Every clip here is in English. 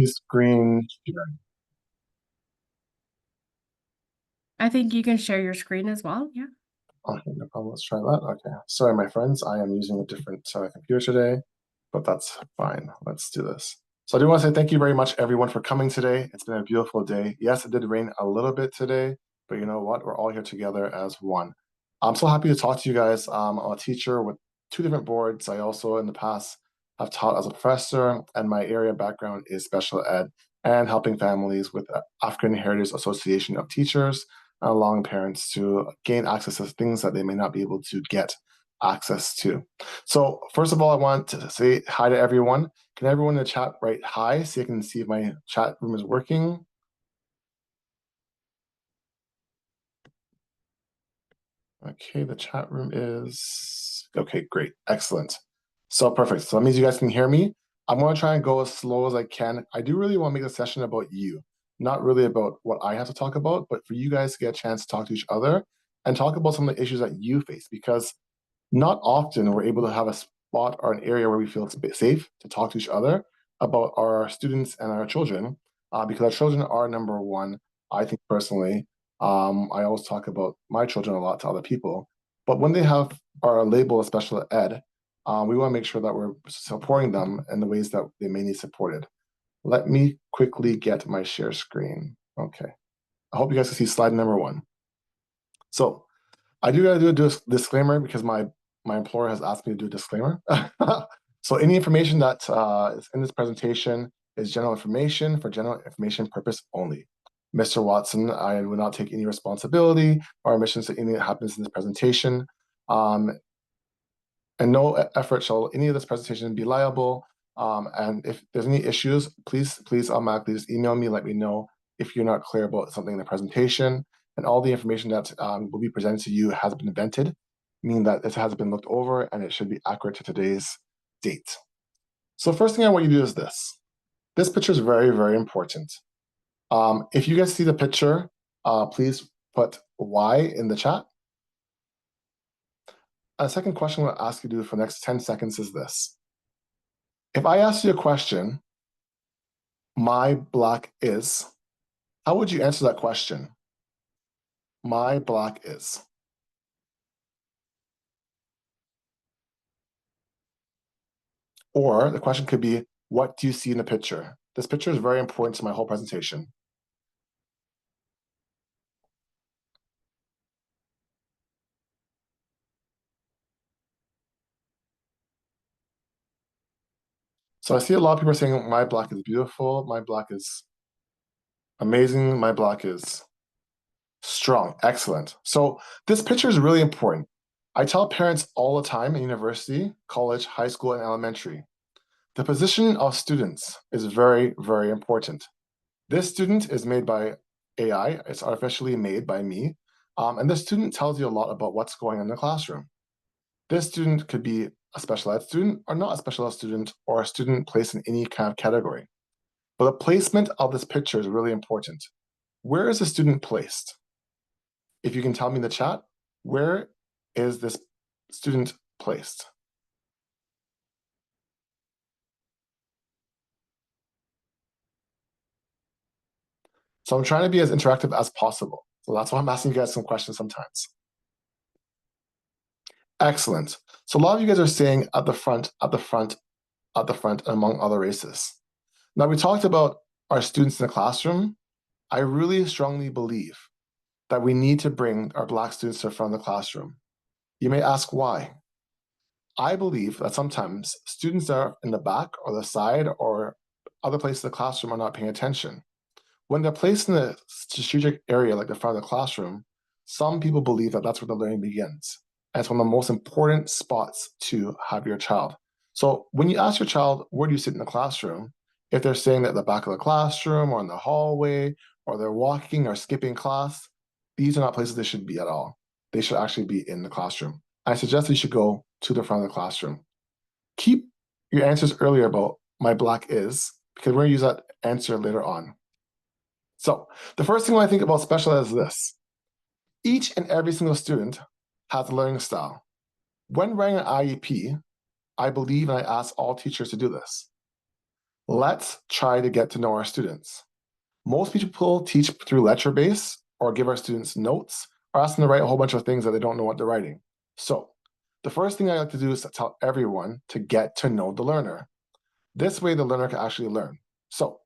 screen share? I think you can share your screen as well. Yeah. Okay, no problem. Let's try that. Okay. Sorry, my friends. I am using a different computer today, but that's fine. Let's do this. So I do want to say thank you very much, everyone, for coming today. It's been a beautiful day. Yes, it did rain a little bit today, but you know what? We're all here together as one. I'm so happy to talk to you guys. I'm a teacher with two different boards. I also, in the past, have taught as a professor, and my area background is special ed and helping families with African Heritage Association of Teachers, allowing parents to gain access to things that they may not be able to get access to. So first of all, I want to say hi to everyone. Can everyone in the chat write hi so I can see if my chat room is working? Okay, the chat room is, okay, great, excellent. So perfect, so that means you guys can hear me. I'm gonna try and go as slow as I can. I do really wanna make a session about you, not really about what I have to talk about, but for you guys to get a chance to talk to each other and talk about some of the issues that you face, because not often we're able to have a spot or an area where we feel safe to talk to each other about our students and our children, because our children are number one, I think personally. I always talk about my children a lot to other people, but when they have our label of special ed, we want to make sure that we're supporting them in the ways that they may need supported. Let me quickly get my share screen. Okay. I hope you guys can see slide number one. So I do gotta do a disclaimer because my employer has asked me to do a disclaimer. So any information that is in this presentation is general information for general information purpose only. Mr. Watson, I will not take any responsibility or omissions to anything that happens in this presentation. And no effort shall any of this presentation be liable. And if there's any issues, please automatically just email me, let me know if you're not clear about something in the presentation. And all the information that will be presented to you has been vetted, meaning that it has been looked over and it should be accurate to today's date. So first thing I want you to do is this. This picture is very, very important. If you guys see the picture, please put Y in the chat. A second question I'm going to ask you to do for the next 10 seconds is this. If I ask you a question, my black is, how would you answer that question? My black is. Or the question could be, what do you see in the picture? This picture is very important to my whole presentation. So I see a lot of people are saying my black is beautiful, my black is amazing, my black is strong, excellent. So this picture is really important. I tell parents all the time in university, college, high school, and elementary, the position of students is very, very important. This student is made by AI, it's artificially made by me, and this student tells you a lot about what's going on in the classroom. This student could be a special ed student or not a special ed student or a student placed in any kind of category. But the placement of this picture is really important. Where is the student placed? If you can tell me in the chat, where is this student placed? So I'm trying to be as interactive as possible. So that's why I'm asking you guys some questions sometimes. Excellent. So a lot of you guys are saying at the front, at the front, at the front, among other races. Now we talked about our students in the classroom. I really strongly believe that we need to bring our Black students to the front of the classroom. You may ask why. I believe that sometimes students that are in the back or the side or other places of the classroom are not paying attention. When they're placed in a strategic area like the front of the classroom, some people believe that that's where the learning begins. And it's one of the most important spots to have your child. So when you ask your child, where do you sit in the classroom? If they're saying that at the back of the classroom or in the hallway, or they're walking or skipping class, these are not places they should be at all. They should actually be in the classroom. I suggest that you should go to the front of the classroom. Keep your answers earlier about my black is, because we're gonna use that answer later on. So the first thing when I think about special ed is this. Each and every single student has a learning style. When writing an IEP, I believe and I ask all teachers to do this. Let's try to get to know our students. Most people teach through lecture base or give our students notes or ask them to write a whole bunch of things that they don't know what they're writing. So the first thing I like to do is to tell everyone to get to know the learner. This way the learner can actually learn. So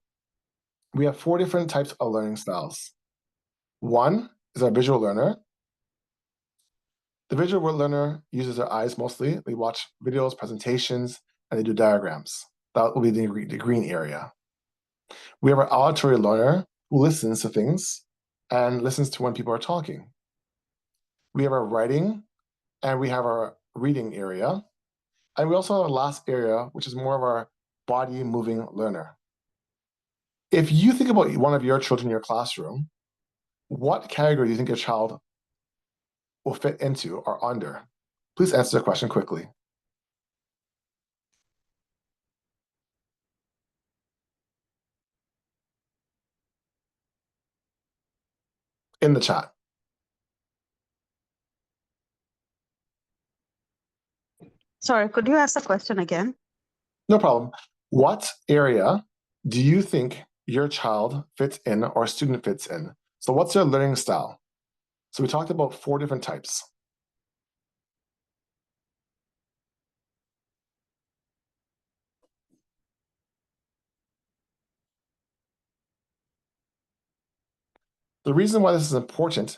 we have 4 different types of learning styles. One is our visual learner. The visual learner uses their eyes mostly. They watch videos, presentations, and they do diagrams. That will be the green area. We have our auditory learner who listens to things and listens to when people are talking. We have our writing and we have our reading area. And we also have a last area, which is more of our body moving learner. If you think about one of your children in your classroom, what category do you think your child will fit into or under? Please answer the question quickly. In the chat. Sorry, could you ask the question again? No problem. What area do you think your child fits in or student fits in? So what's their learning style? So we talked about 4 different types. The reason why this is important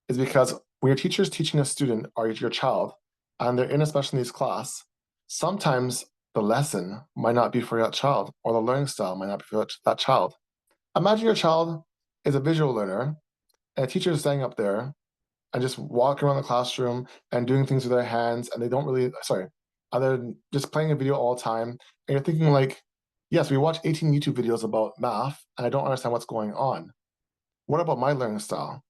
is because when your teacher is teaching a student or your child, and they're in a special needs class, sometimes the lesson might not be for that child, or the learning style might not be for that child. Imagine your child is a visual learner, and a teacher is standing up there and just walking around the classroom and doing things with their hands, and they don't really, and they're just playing a video all the time, and you're thinking like, yes, we watch 18 YouTube videos about math, and I don't understand what's going on. What about my learning style?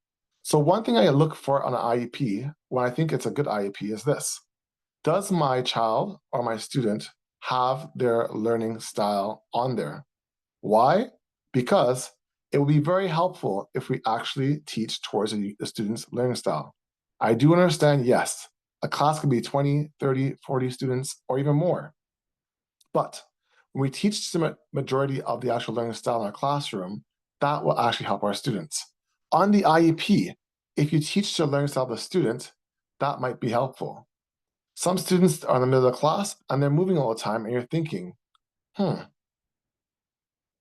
So one thing I look for on an IEP, when I think it's a good IEP, is this. Does my child or my student have their learning style on there? Why? Because it will be very helpful if we actually teach towards the student's learning style. I do understand, yes, a class could be 20, 30, 40 students, or even more. But when we teach the majority of the actual learning style in our classroom, that will actually help our students. On the IEP, if you teach the learning style of the student, that might be helpful. Some students are in the middle of the class and they're moving all the time, and you're thinking,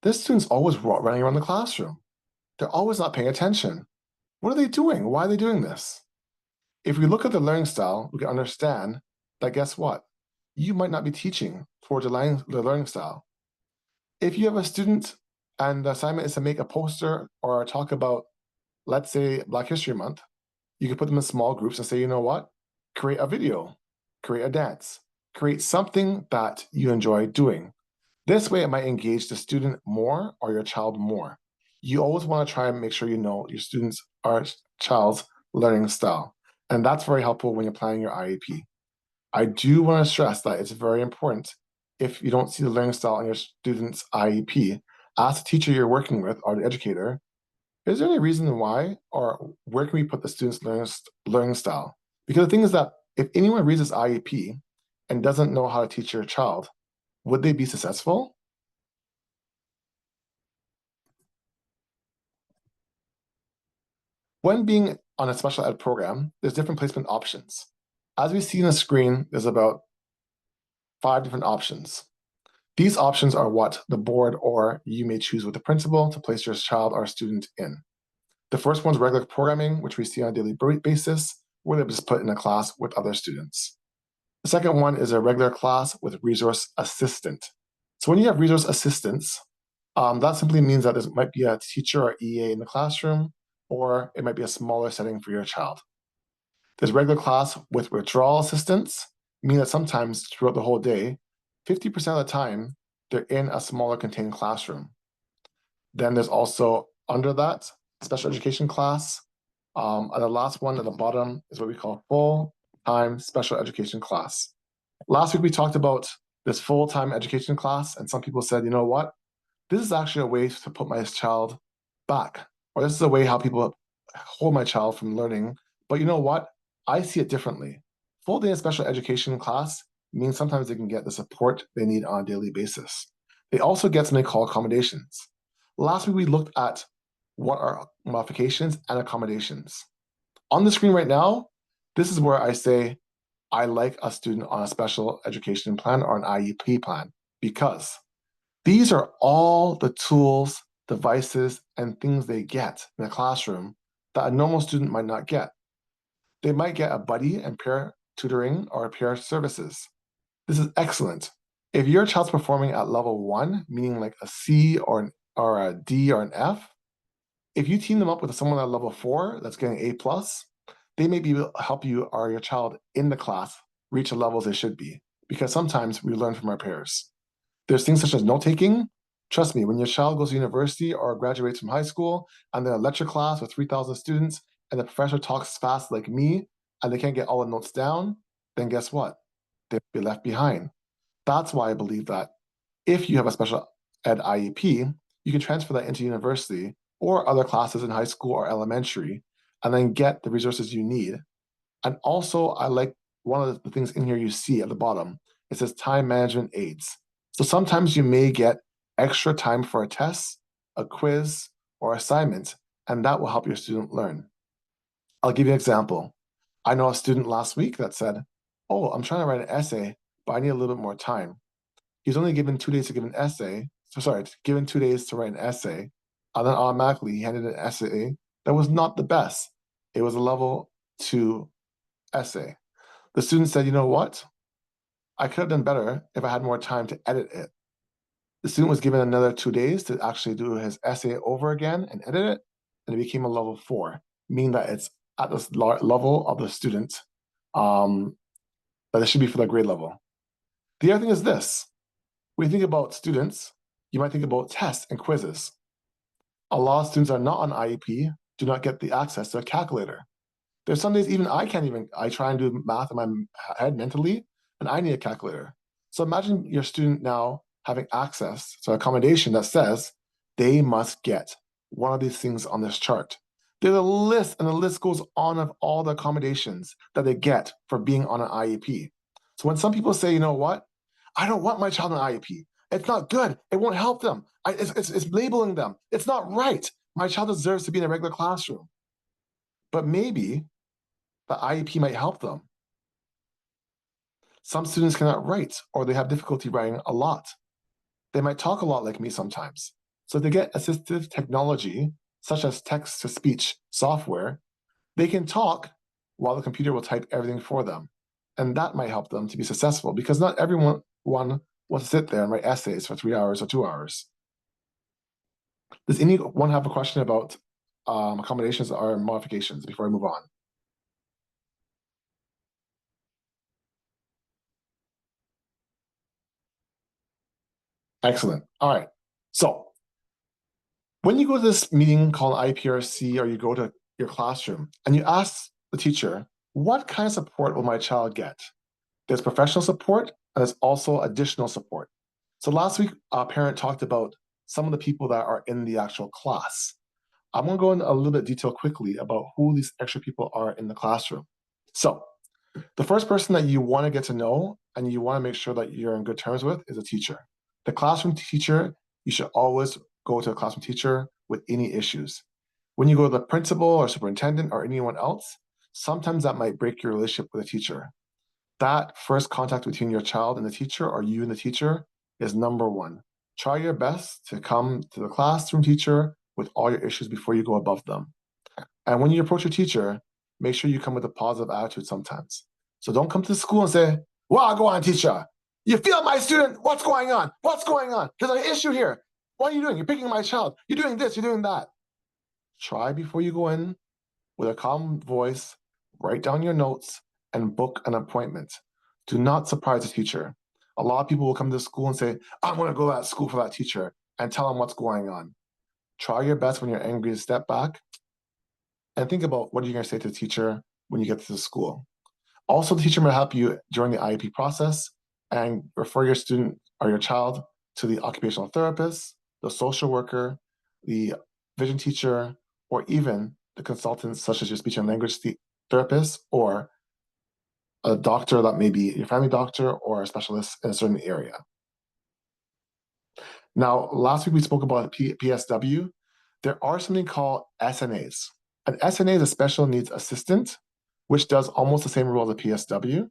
this student's always running around the classroom. They're always not paying attention. What are they doing? Why are they doing this? If we look at the learning style, we can understand that guess what? You might not be teaching towards the learning style. If you have a student and the assignment is to make a poster or talk about, let's say, Black History Month, you can put them in small groups and say, you know what? Create a video, create a dance, create something that you enjoy doing. This way, it might engage the student more or your child more. You always want to try and make sure you know your students or child's learning style. And that's very helpful when you're planning your IEP. I do want to stress that it's very important if you don't see the learning style on your student's IEP, ask the teacher you're working with or the educator, is there any reason why or where can we put the student's learning style? Because the thing is that if anyone reads this IEP and doesn't know how to teach your child, would they be successful? When being on a special ed program, there's different placement options. As we see on the screen, there's about 5 different options. These options are what the board or you may choose with the principal to place your child or student in. The first one's regular programming, which we see on a daily basis, where they're just put in a class with other students. The second one is a regular class with resource assistant. So when you have resource assistants, that simply means that there might be a teacher or EA in the classroom, or it might be a smaller setting for your child. There's regular class with withdrawal assistants, meaning that sometimes throughout the whole day, 50% of the time, they're in a smaller contained classroom. Then there's also under that, special education class. And the last one at the bottom is what we call full-time special education class. Last week, we talked about this full-time education class, and some people said, you know what? This is actually a way to put my child back, or this is a way how people hold my child from learning. But you know what? I see it differently. Full day special education class means sometimes they can get the support they need on a daily basis. They also get something called accommodations. Last week, we looked at what are modifications and accommodations. On the screen right now, this is where I say I like a student on a special education plan or an IEP plan, because these are all the tools, devices, and things they get in the classroom that a normal student might not get. They might get a buddy and peer tutoring or peer services. This is excellent. If your child's performing at level 1, meaning like a C or a D or an F, if you team them up with someone at level 4 that's getting A+, they may be able to help you or your child in the class reach the levels they should be, because sometimes we learn from our peers. There's things such as note-taking. Trust me, when your child goes to university or graduates from high school and they're in a lecture class with 3,000 students and the professor talks fast like me and they can't get all the notes down, then guess what? They'll be left behind. That's why I believe that if you have a special ed IEP, you can transfer that into university or other classes in high school or elementary and then get the resources you need. And also, I like one of the things in here you see at the bottom. It says time management aids. So sometimes you may get extra time for a test, a quiz, or assignment, and that will help your student learn. I'll give you an example. I know a student last week that said, oh, I'm trying to write an essay, but I need a little bit more time. He's only given 2 days to give an essay. Given 2 days to write an essay, and then automatically he handed an essay that was not the best. It was a level 2 essay. The student said, you know what? I could have done better if I had more time to edit it. The student was given another 2 days to actually do his essay over again and edit it, and it became a level 4, meaning that it's at this level of the student that it should be for their grade level. The other thing is this. When you think about students, you might think about tests and quizzes. A lot of students are not on IEP, do not get the access to a calculator. There's some days even I try and do math in my head mentally, and I need a calculator. So imagine your student now having access to accommodation that says they must get one of these things on this chart. There's a list, and the list goes on of all the accommodations that they get for being on an IEP. So when some people say, you know what, I don't want my child on IEP. It's not good. It won't help them. It's labeling them. It's not right. My child deserves to be in a regular classroom. But maybe the IEP might help them. Some students cannot write, or they have difficulty writing a lot. They might talk a lot like me sometimes. So if they get assistive technology, such as text-to-speech software, they can talk while the computer will type everything for them. And that might help them to be successful, because not everyone wants to sit there and write essays for 3 hours or 2 hours. Does anyone have a question about accommodations or modifications before I move on? Excellent. All right. So when you go to this meeting called IPRC, or you go to your classroom and you ask the teacher, what kind of support will my child get? There's professional support, and there's also additional support. So last week, a parent talked about some of the people that are in the actual class. I'm going to go into a little bit of detail quickly about who these extra people are in the classroom. So the first person that you want to get to know and you want to make sure that you're in good terms with is a teacher. The classroom teacher, you should always go to a classroom teacher with any issues. When you go to the principal or superintendent or anyone else, sometimes that might break your relationship with a teacher. That first contact between your child and the teacher, or you and the teacher, is number one. Try your best to come to the classroom teacher with all your issues before you go above them. And when you approach your teacher, make sure you come with a positive attitude sometimes. So don't come to school and say, well, go on, teacher. You feel my student? What's going on? What's going on? There's an issue here. What are you doing? You're picking my child. You're doing this, you're doing that. Try before you go in with a calm voice, write down your notes, and book an appointment. Do not surprise the teacher. A lot of people will come to school and say, I'm going to go to that school for that teacher, and tell them what's going on. Try your best when you're angry to step back and think about what you're going to say to the teacher when you get to the school. Also, the teacher may help you during the IEP process and refer your student or your child to the occupational therapist, the social worker, the vision teacher, or even the consultants such as your speech and language therapist, or a doctor that may be your family doctor or a specialist in a certain area. Now, last week we spoke about PSW. There are something called SNAs. An SNA is a special needs assistant, which does almost the same role as a PSW.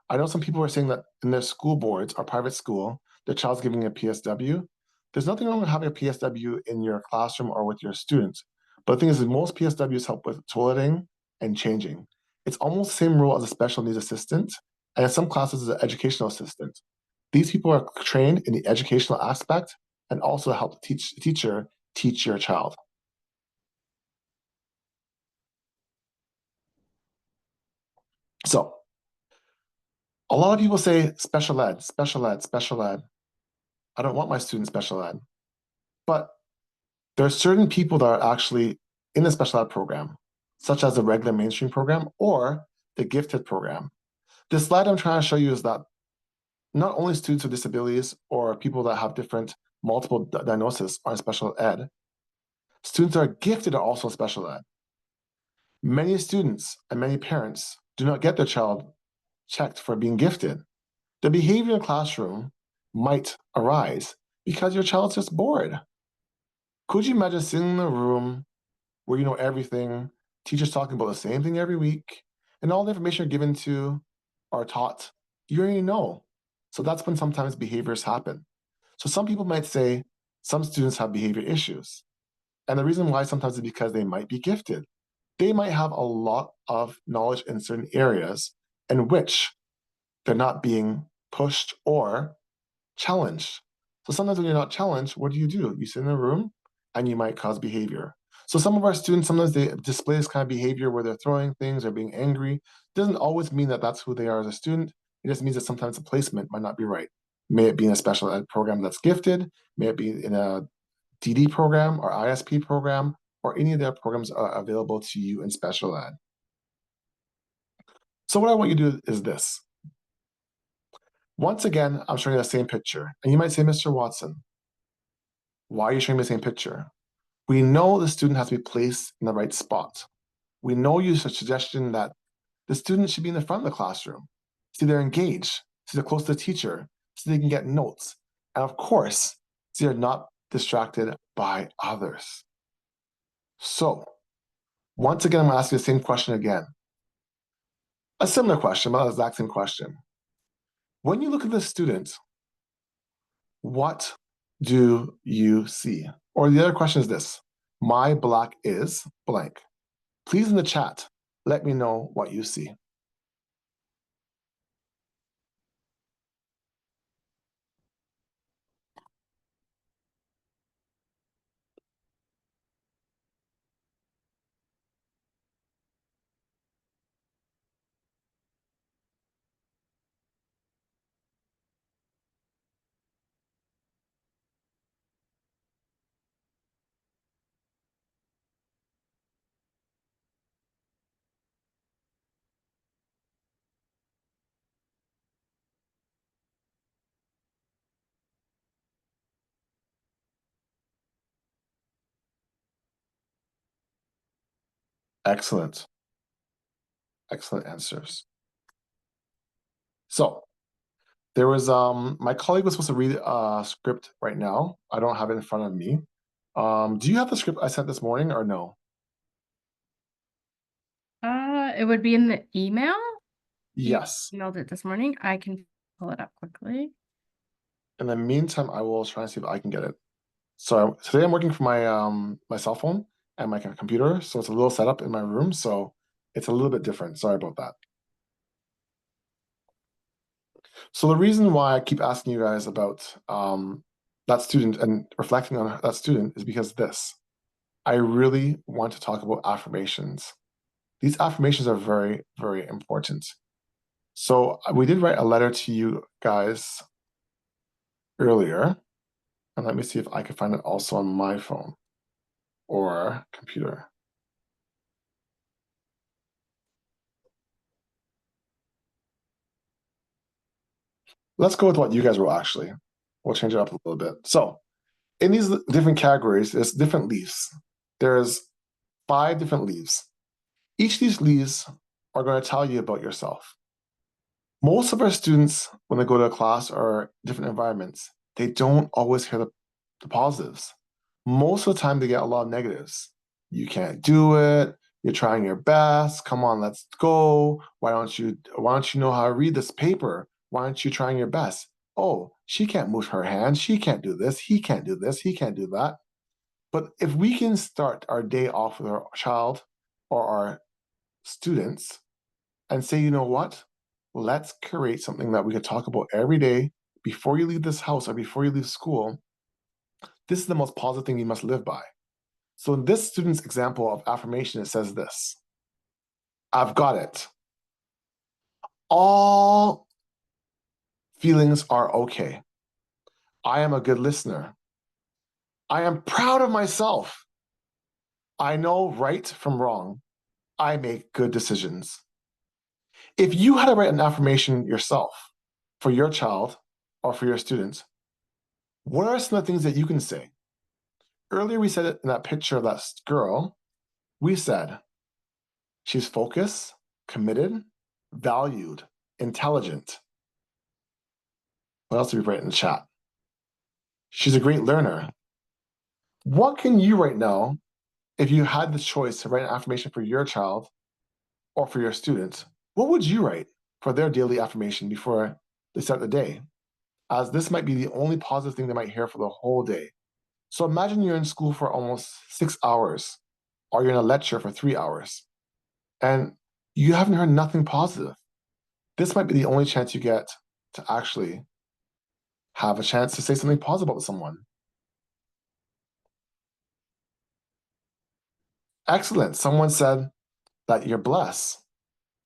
I know some people are saying that in their school boards or private school, their child's giving a PSW. There's nothing wrong with having a PSW in your classroom or with your students. But the thing is that most PSWs help with toileting and changing. It's almost the same role as a special needs assistant, and in some classes as an educational assistant. These people are trained in the educational aspect and also help the teacher teach your child. So, a lot of people say special ed, special ed, special ed. I don't want my student special ed. But there are certain people that are actually in the special ed program, such as the regular mainstream program or the gifted program. This slide I'm trying to show you is that not only students with disabilities or people that have different multiple diagnoses are in special ed, students that are gifted are also special ed. Many students and many parents do not get their child checked for being gifted. The behavior in the classroom might arise because your child's just bored. Could you imagine sitting in a room where you know everything, teachers talking about the same thing every week, and all the information you're given to or taught, you already know. So that's when sometimes behaviors happen. So some people might say some students have behavior issues. And the reason why sometimes is because they might be gifted. They might have a lot of knowledge in certain areas in which they're not being pushed or challenged. So sometimes when you're not challenged, what do? You sit in a room and you might cause behavior. So some of our students, sometimes they display this kind of behavior where they're throwing things or being angry. It doesn't always mean that that's who they are as a student. It just means that sometimes the placement might not be right. May it be in a special ed program that's gifted, may it be in a DD program or ISP program, or any of their programs are available to you in special ed. So what I want you to do is this. Once again, I'm showing you the same picture. And you might say, Mr. Watson, why are you showing me the same picture? We know the student has to be placed in the right spot. We know you have a suggestion that the student should be in the front of the classroom. See, they're engaged. See, they're close to the teacher. So they can get notes. And of course, see, they're not distracted by others. So, once again, I'm going to ask you the same question again. A similar question, but not the exact same question. When you look at the student, what do you see? Or the other question is this: my black is blank. Please in the chat, let me know what you see. Excellent. Excellent answers. So there was my colleague was supposed to read a script right now. I don't have it in front of me. Do you have the script I sent this morning or no? It would be in the email. Yes. You emailed it this morning. I can pull it up quickly. In the meantime, I will try and see if I can get it. So today I'm working from my my cell phone and my computer, so it's a little setup in my room, so it's a little bit different. Sorry about that. So the reason why I keep asking you guys about that student and reflecting on that student is because this. I really want to talk about affirmations. These affirmations are very, very important. So we did write a letter to you guys earlier. And let me see if I can find it also on my phone or computer. Let's go with what you guys wrote, actually. We'll change it up a little bit. So in these different categories, there's different leaves. There's 5 different leaves. Each of these leaves are going to tell you about yourself. Most of our students, when they go to a class or different environments, they don't always hear the the positives. Most of the time, they get a lot of negatives. You can't do it. You're trying your best. Come on, let's go. Why don't you know how to read this paper? Why aren't you trying your best? Oh, she can't move her hand. She can't do this. He can't do this. He can't do that. But if we can start our day off with our child or our students and say, you know what? Let's create something that we can talk about every day before you leave this house or before you leave school. This is the most positive thing you must live by. So in this student's example of affirmation, it says this: I've got it. All feelings are okay. I am a good listener. I am proud of myself. I know right from wrong. I make good decisions. If you had to write an affirmation yourself for your child or for your students, what are some of the things that you can say? Earlier, we said it in that picture of that girl. We said she's focused, committed, valued, intelligent. What else did we write in the chat? She's a great learner. What can you write now if you had the choice to write an affirmation for your child or for your students? What would you write for their daily affirmation before they start the day? As this might be the only positive thing they might hear for the whole day. So imagine you're in school for almost 6 hours, or you're in a lecture for 3 hours, and you haven't heard nothing positive. This might be the only chance you get to actually have a chance to say something positive about someone. Excellent. Someone said that you're blessed.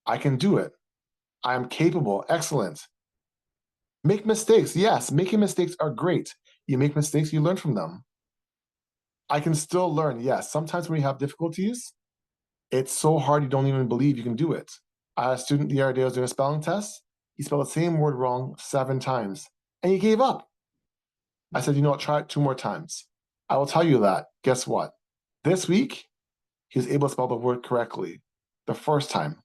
I can do it. I am capable. Excellent. Make mistakes. Yes, making mistakes are great. You make mistakes, you learn from them. I can still learn. Yes, sometimes when you have difficulties, it's so hard you don't even believe you can do it. I had a student the other day, I was doing a spelling test. He spelled the same word wrong 7 times, and he gave up. I said, you know what, try it 2 more times. I will tell you that, guess what? This week, he was able to spell the word correctly the first time.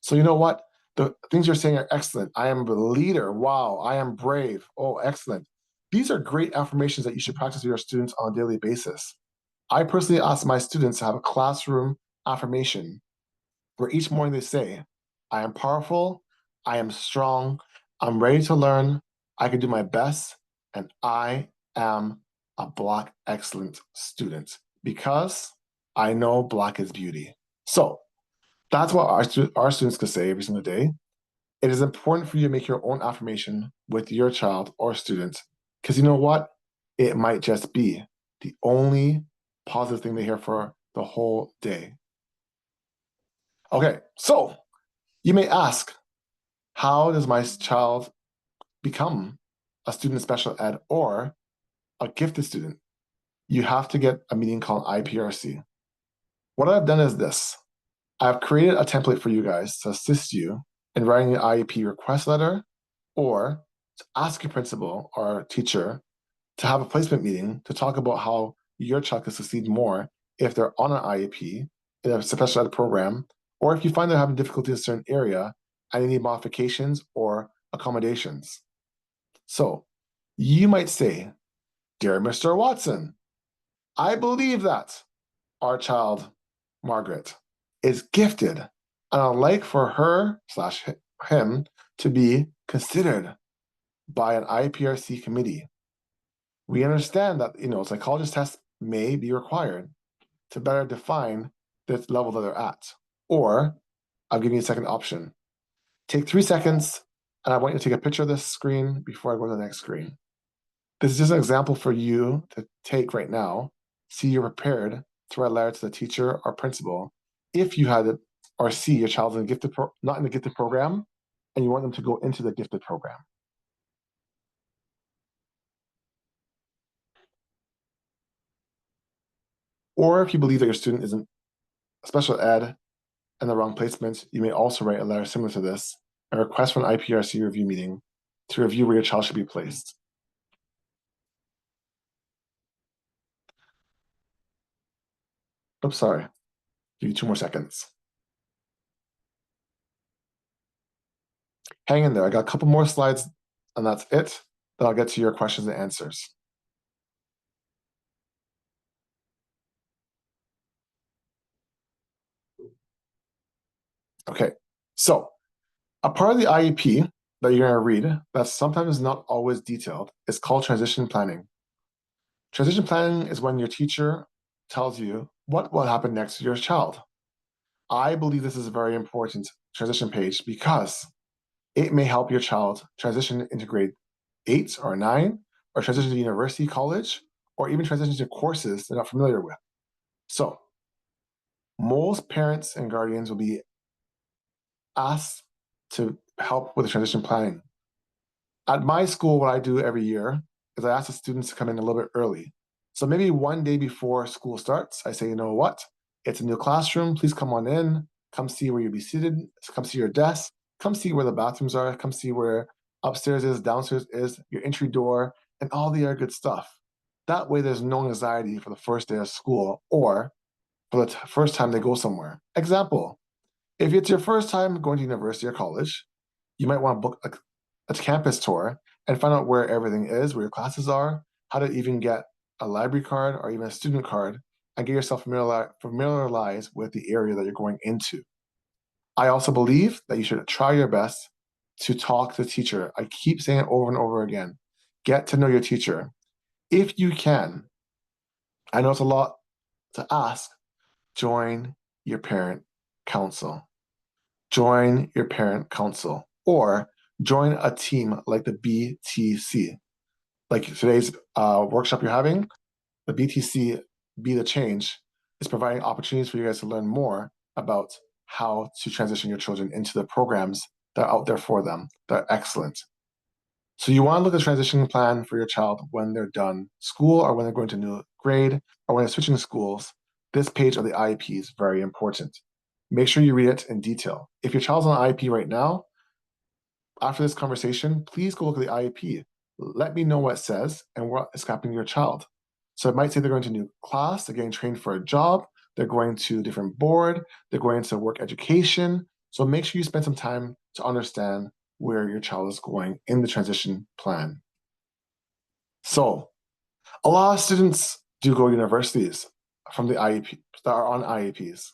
So you know what? The things you're saying are excellent. I am a leader. Wow. I am brave. Oh, excellent. These are great affirmations that you should practice with your students on a daily basis. I personally ask my students to have a classroom affirmation where each morning they say, I am powerful, I am strong, I'm ready to learn, I can do my best, and I am a Black excellent student because I know Black is beauty. So that's what our students can say every single day. It is important for you to make your own affirmation with your child or student because you know what? It might just be the only positive thing they hear for the whole day. Okay, so you may ask, how does my child become a student of special ed or a gifted student? You have to get a meeting called IPRC. What I've done is this. I've created a template for you guys to assist you in writing an IEP request letter or to ask your principal or teacher to have a placement meeting to talk about how your child can succeed more if they're on an IEP in a special ed program, or if you find they're having difficulty in a certain area and you need modifications or accommodations. So you might say, Dear Mr. Watson, I believe that our child, Margaret, is gifted, and I'd like for her/him to be considered by an IPRC committee. We understand that, psychologist tests may be required to better define the level that they're at. Or I'll give you a second option. Take 3 seconds, and I want you to take a picture of this screen before I go to the next screen. This is just an example for you to take right now. See you're prepared to write a letter to the teacher or principal if you had it, or see your child's in not in the gifted program, and you want them to go into the gifted program. Or if you believe that your student is in special ed and the wrong placement, you may also write a letter similar to this and request for an IPRC review meeting to review where your child should be placed. Oops, sorry. Give you 2 more seconds. Hang in there. I got a couple more slides, and that's it. Then I'll get to your questions and answers. Okay, so a part of the IEP that you're going to read that's sometimes not always detailed is called transition planning. Transition planning is when your teacher tells you what will happen next to your child. I believe this is a very important transition page because it may help your child transition into grade 8 or 9, or transition to university, college, or even transition to courses they're not familiar with. So most parents and guardians will be asked to help with the transition planning. At my school, what I do every year is I ask the students to come in a little bit early. So maybe one day before school starts, I say, you know what? It's a new classroom. Please come on in. Come see where you'll be seated. Come see your desk. Come see where the bathrooms are. Come see where upstairs is, downstairs is, your entry door, and all the other good stuff. That way, there's no anxiety for the first day of school or for the first time they go somewhere. Example, if it's your first time going to university or college, you might want to book a campus tour and find out where everything is, where your classes are, how to even get a library card or even a student card, and get yourself familiarized with the area that you're going into. I also believe that you should try your best to talk to the teacher. I keep saying it over and over again. Get to know your teacher. If you can, I know it's a lot to ask, join your parent council. Join your parent council or join a team like the BTC. Like today's workshop you're having, the BTC, Be the Change, is providing opportunities for you guys to learn more about how to transition your children into the programs that are out there for them that are excellent. So you want to look at the transition plan for your child when they're done school or when they're going to a new grade or when they're switching schools. This page of the IEP is very important. Make sure you read it in detail. If your child's on IEP right now, after this conversation, please go look at the IEP. Let me know what it says and what is happening to your child. So it might say they're going to a new class, they're getting trained for a job, they're going to a different board, they're going to work education. So make sure you spend some time to understand where your child is going in the transition plan. So a lot of students do go to universities from the IEP that are on IEPs.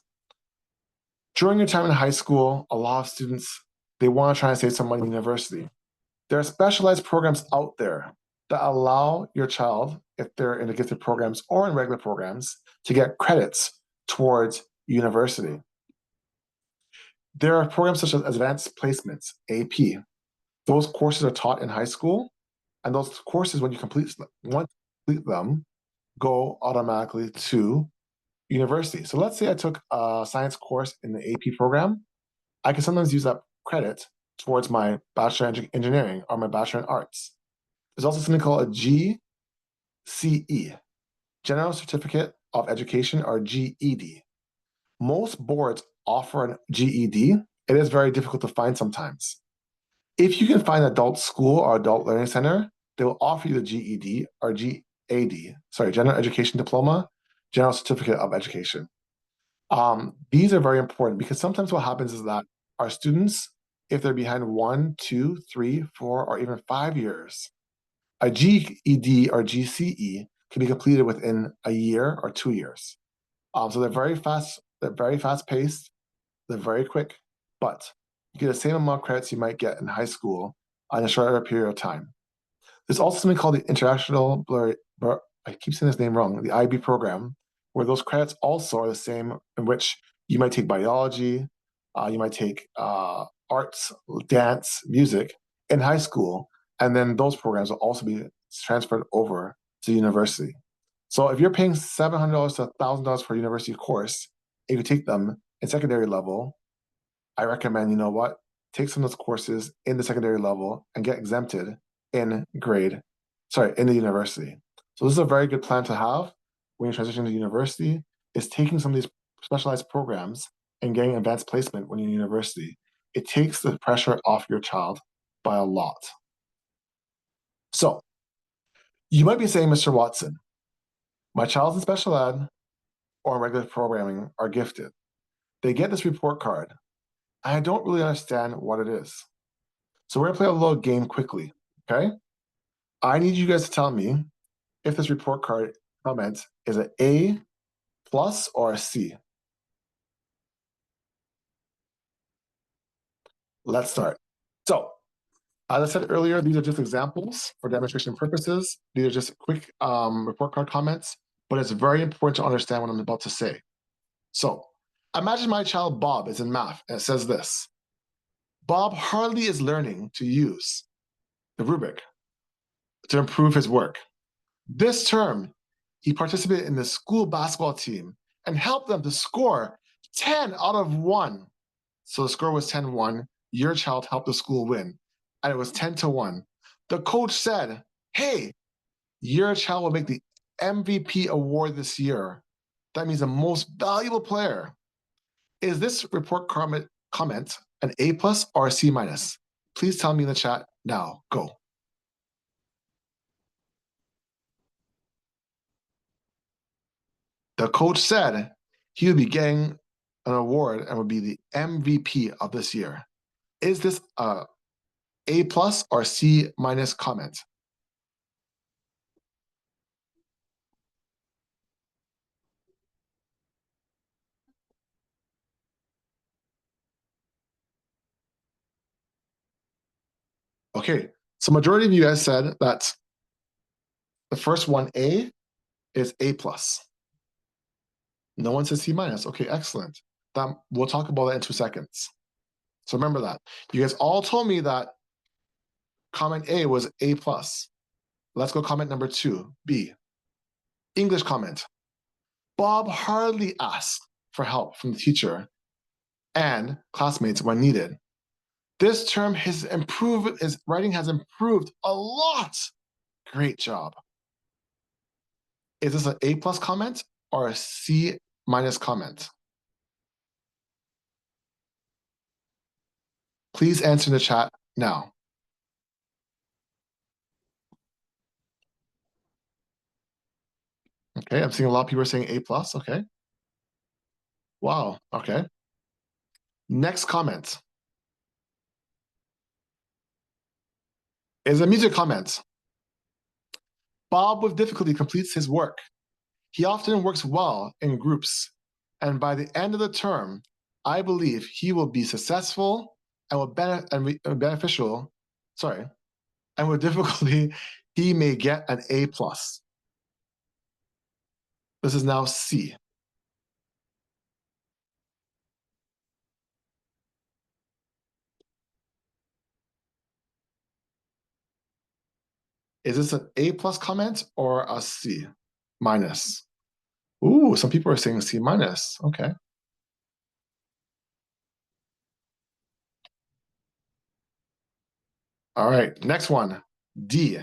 During your time in high school, a lot of students, they want to try and save some money in university. There are specialized programs out there that allow your child, if they're in the gifted programs or in regular programs, to get credits towards university. There are programs such as Advanced Placements, AP. Those courses are taught in high school, and those courses, once you complete them, go automatically to university. So let's say I took a science course in the AP program. I can sometimes use that credit towards my Bachelor in Engineering or my Bachelor in Arts. There's also something called a GCE, General Certificate of Education, or GED. Most boards offer a GED. It is very difficult to find sometimes. If you can find an adult school or adult learning center, they will offer you the GED or GAD, General Education Diploma, General Certificate of Education. These are very important because sometimes what happens is that our students, if they're behind 1, 2, 3, 4, or even 5 years, a GED or GCE can be completed within a year or 2 years. So they're very fast paced, they're very quick, but you get the same amount of credits you might get in high school in a shorter period of time. There's also something called the International I keep saying this name wrong, the IB program, where those credits also are the same, in which you might take biology, you might take arts, dance, music in high school, and then those programs will also be transferred over to university. So if you're paying $700 to $1,000 for a university course, if you take them in secondary level, I recommend, you know what, take some of those courses in the secondary level and get exempted in the university. So this is a very good plan to have when you're transitioning to university, is taking some of these specialized programs and getting advanced placement when you're in university. It takes the pressure off your child by a lot. So you might be saying, Mr. Watson, my child's in special ed or regular programming are gifted. They get this report card. I don't really understand what it is. So we're gonna play a little game quickly, okay? I need you guys to tell me if this report card comment is an A plus or a C. let's start. So, as I said earlier, these are just examples for demonstration purposes. These are just quick report card comments, but it's very important to understand what I'm about to say. So, imagine my child Bob is in math, and it says this. Bob hardly is learning to use the rubric to improve his work. This term, he participated in the school basketball team and helped them to score 10 out of 1. So the score was 10-1. Your child helped the school win, and it was 10-1. The coach said, hey, your child will make the MVP award this year. That means the most valuable player. Is this report comment an A+ or a C-? Please tell me in the chat now. Go. The coach said he would be getting an award and would be the MVP of this year. Is this a A+ or C- comment? Okay, so majority of you guys said that the first one, A, is A+. No one says C-. Okay, excellent. We'll talk about that in 2 seconds. So remember that. You guys all told me that comment A was A+. Let's go comment number 2, B. English comment. Bob hardly asked for help from the teacher and classmates when needed. This term, his writing has improved a lot. Great job. Is this an A+ comment or a C- comment? Please answer in the chat now. Okay, I'm seeing a lot of people are saying A+, okay. Wow, okay. Next comment is a music comment. Bob with difficulty completes his work. He often works well in groups, and by the end of the term, I believe he will be successful and beneficial. Sorry, and with difficulty, he may get an A+. This is now C. Is this an A+ comment or a C-? Ooh, some people are saying C-. Okay. All right, next one, D.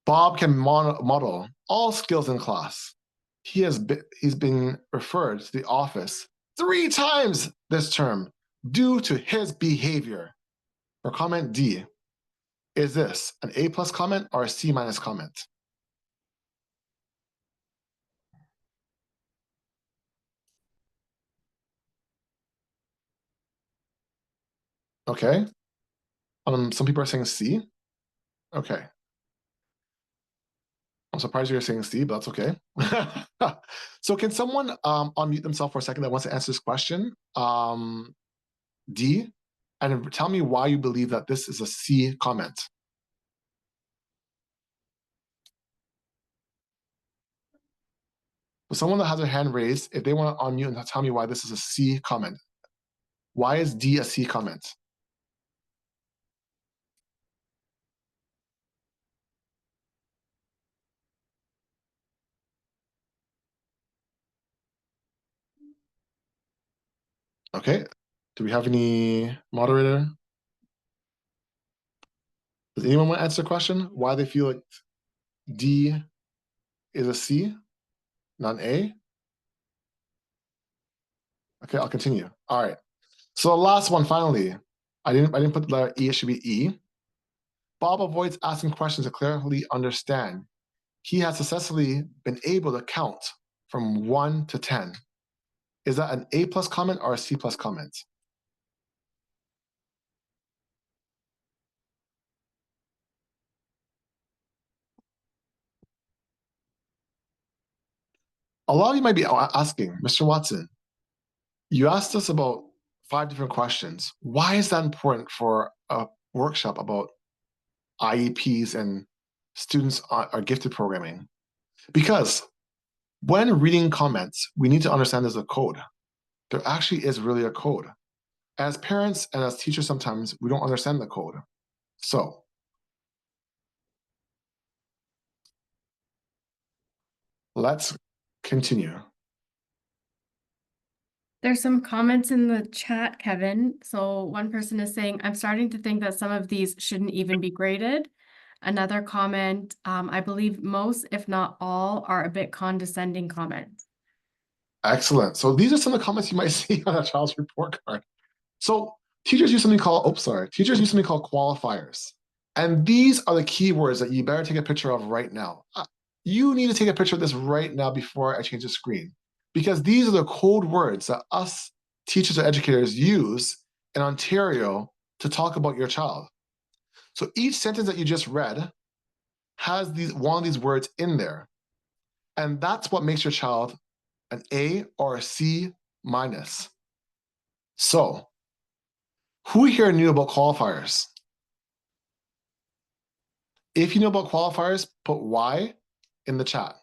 Bob can model all skills in class. He's been referred to the office 3 times this term due to his behavior. For comment D, is this an A+ comment or a C- comment? Okay. Some people are saying C. Okay. I'm surprised you're saying C, but that's okay. So can someone unmute themselves for a second that wants to answer this question? D, and tell me why you believe that this is a C comment. So someone that has their hand raised, if they want to unmute and tell me why this is a C comment. Why is D a C comment? Okay. Do we have any moderator? Does anyone want to answer the question? Why they feel like D is a C, not an A? Okay, I'll continue. All right. So the last one, finally. I didn't put the letter E, it should be E. Bob avoids asking questions to clearly understand. He has successfully been able to count from 1 to 10. Is that an A+ comment or a C+ comment? A lot of you might be asking, Mr. Watson, you asked us about 5 different questions. Why is that important for a workshop about IEPs and students are gifted programming? Because when reading comments, we need to understand there's a code. There actually is really a code. As parents and as teachers, sometimes we don't understand the code. So let's continue. There's some comments in the chat, Kevin. So one person is saying, I'm starting to think that some of these shouldn't even be graded. Another comment, I believe most, if not all, are a bit condescending comments. Excellent. So these are some of the comments you might see on a child's report card. So teachers use something called, teachers use something called qualifiers. And these are the keywords that you better take a picture of right now. You need to take a picture of this right now before I change the screen, because these are the code words that us teachers or educators use in Ontario to talk about your child. So each sentence that you just read has one of these words in there. And that's what makes your child an A or a C minus. So who here knew about qualifiers? If you know about qualifiers, put Y in the chat.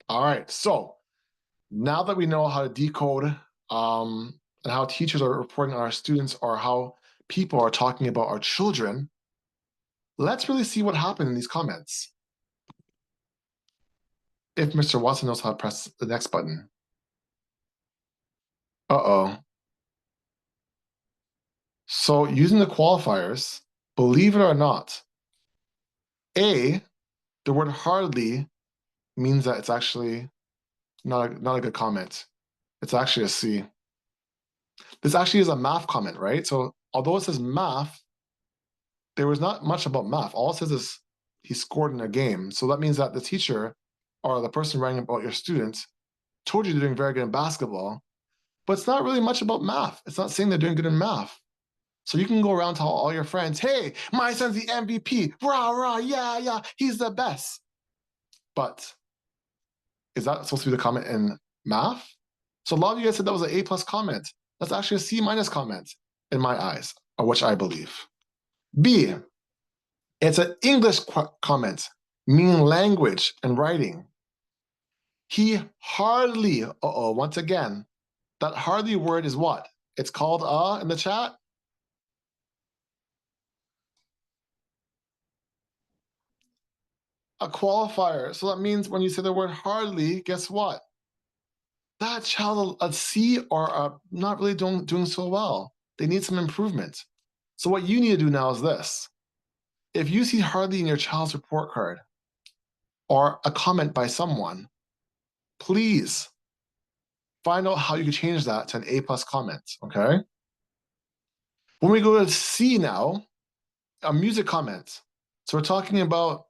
All right, so now that we know how to decode and how teachers are reporting on our students or how people are talking about our children, let's really see what happened in these comments. If Mr. Watson knows how to press the next button. Uh-oh. So using the qualifiers, believe it or not, A, the word hardly means that it's actually not a good comment. It's actually a C. This actually is a math comment, right? So although it says math, there was not much about math. All it says is he scored in a game. So that means that the teacher or the person writing about your student told you they're doing very good in basketball, but it's not really much about math. It's not saying they're doing good in math. So you can go around tell all your friends, hey, my son's the MVP. Rah, rah, yeah, yeah, he's the best. But is that supposed to be the comment in math? So a lot of you guys said that was an A+ comment. That's actually a C- comment in my eyes, or which I believe. B, it's an English comment, meaning language and writing. He hardly, once again, that hardly word is what? It's called in the chat. A qualifier. So that means when you say the word hardly, guess what? That child, a C or not really doing so well. They need some improvement. So what you need to do now is this. If you see hardly in your child's report card or a comment by someone, please find out how you can change that to an A+ comment, okay? When we go to C now, a music comment. So we're talking about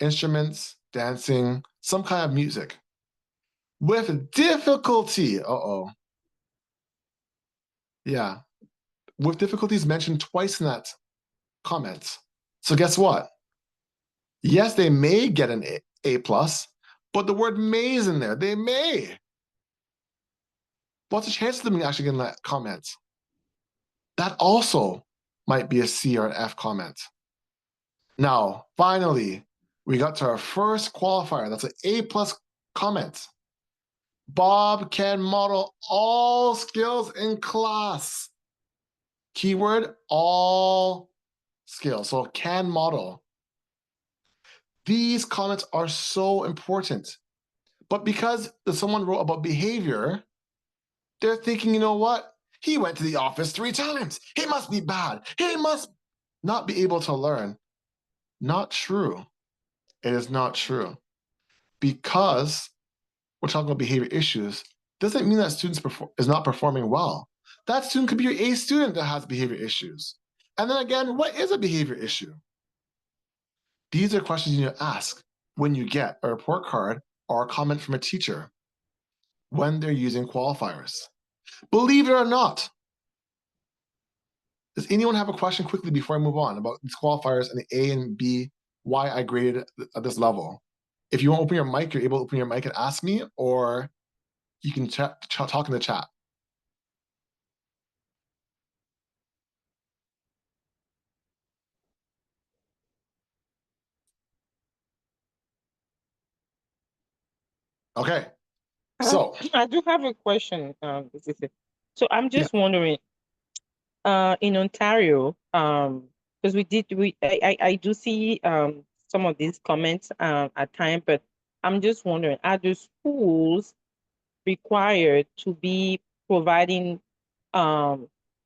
instruments, dancing, some kind of music. With difficulty, yeah, with difficulties mentioned twice in that comment. So guess what? Yes, they may get an A+, but the word may is in there. They may. What's the chance of them actually getting that comment? That also might be a C or an F comment. Now, finally, we got to our first qualifier. That's an A+ comment. Bob can model all skills in class. Keyword, all skills. So can model. These comments are so important. But because someone wrote about behavior, they're thinking, you know what? He went to the office 3 times. He must be bad. He must not be able to learn. Not true. It is not true. Because we're talking about behavior issues, doesn't mean that student is not performing well. That student could be your A student that has behavior issues. And then again, what is a behavior issue? These are questions you need to ask when you get a report card or a comment from a teacher when they're using qualifiers. Believe it or not, does anyone have a question quickly before I move on about these qualifiers and the A and B why I graded at this level. If you want to open your mic, you're able to open your mic and ask me, or you can talk in the chat. Okay. So I do have a question. So I'm just wondering, in Ontario, because I do see some of these comments at times, but I'm just wondering, are the schools required to be providing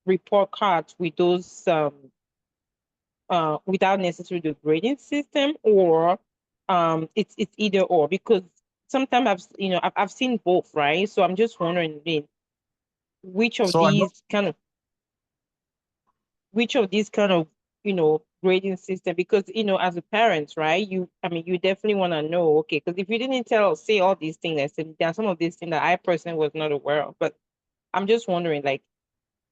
report cards with those without necessarily the grading system, or it's either or? Because sometimes I've seen both, right? So I'm just wondering, which of these kind of grading system, because as a parent, right, you definitely want to know, okay, because if you didn't say all these things, there are some of these things that I personally was not aware of. But I'm just wondering, like,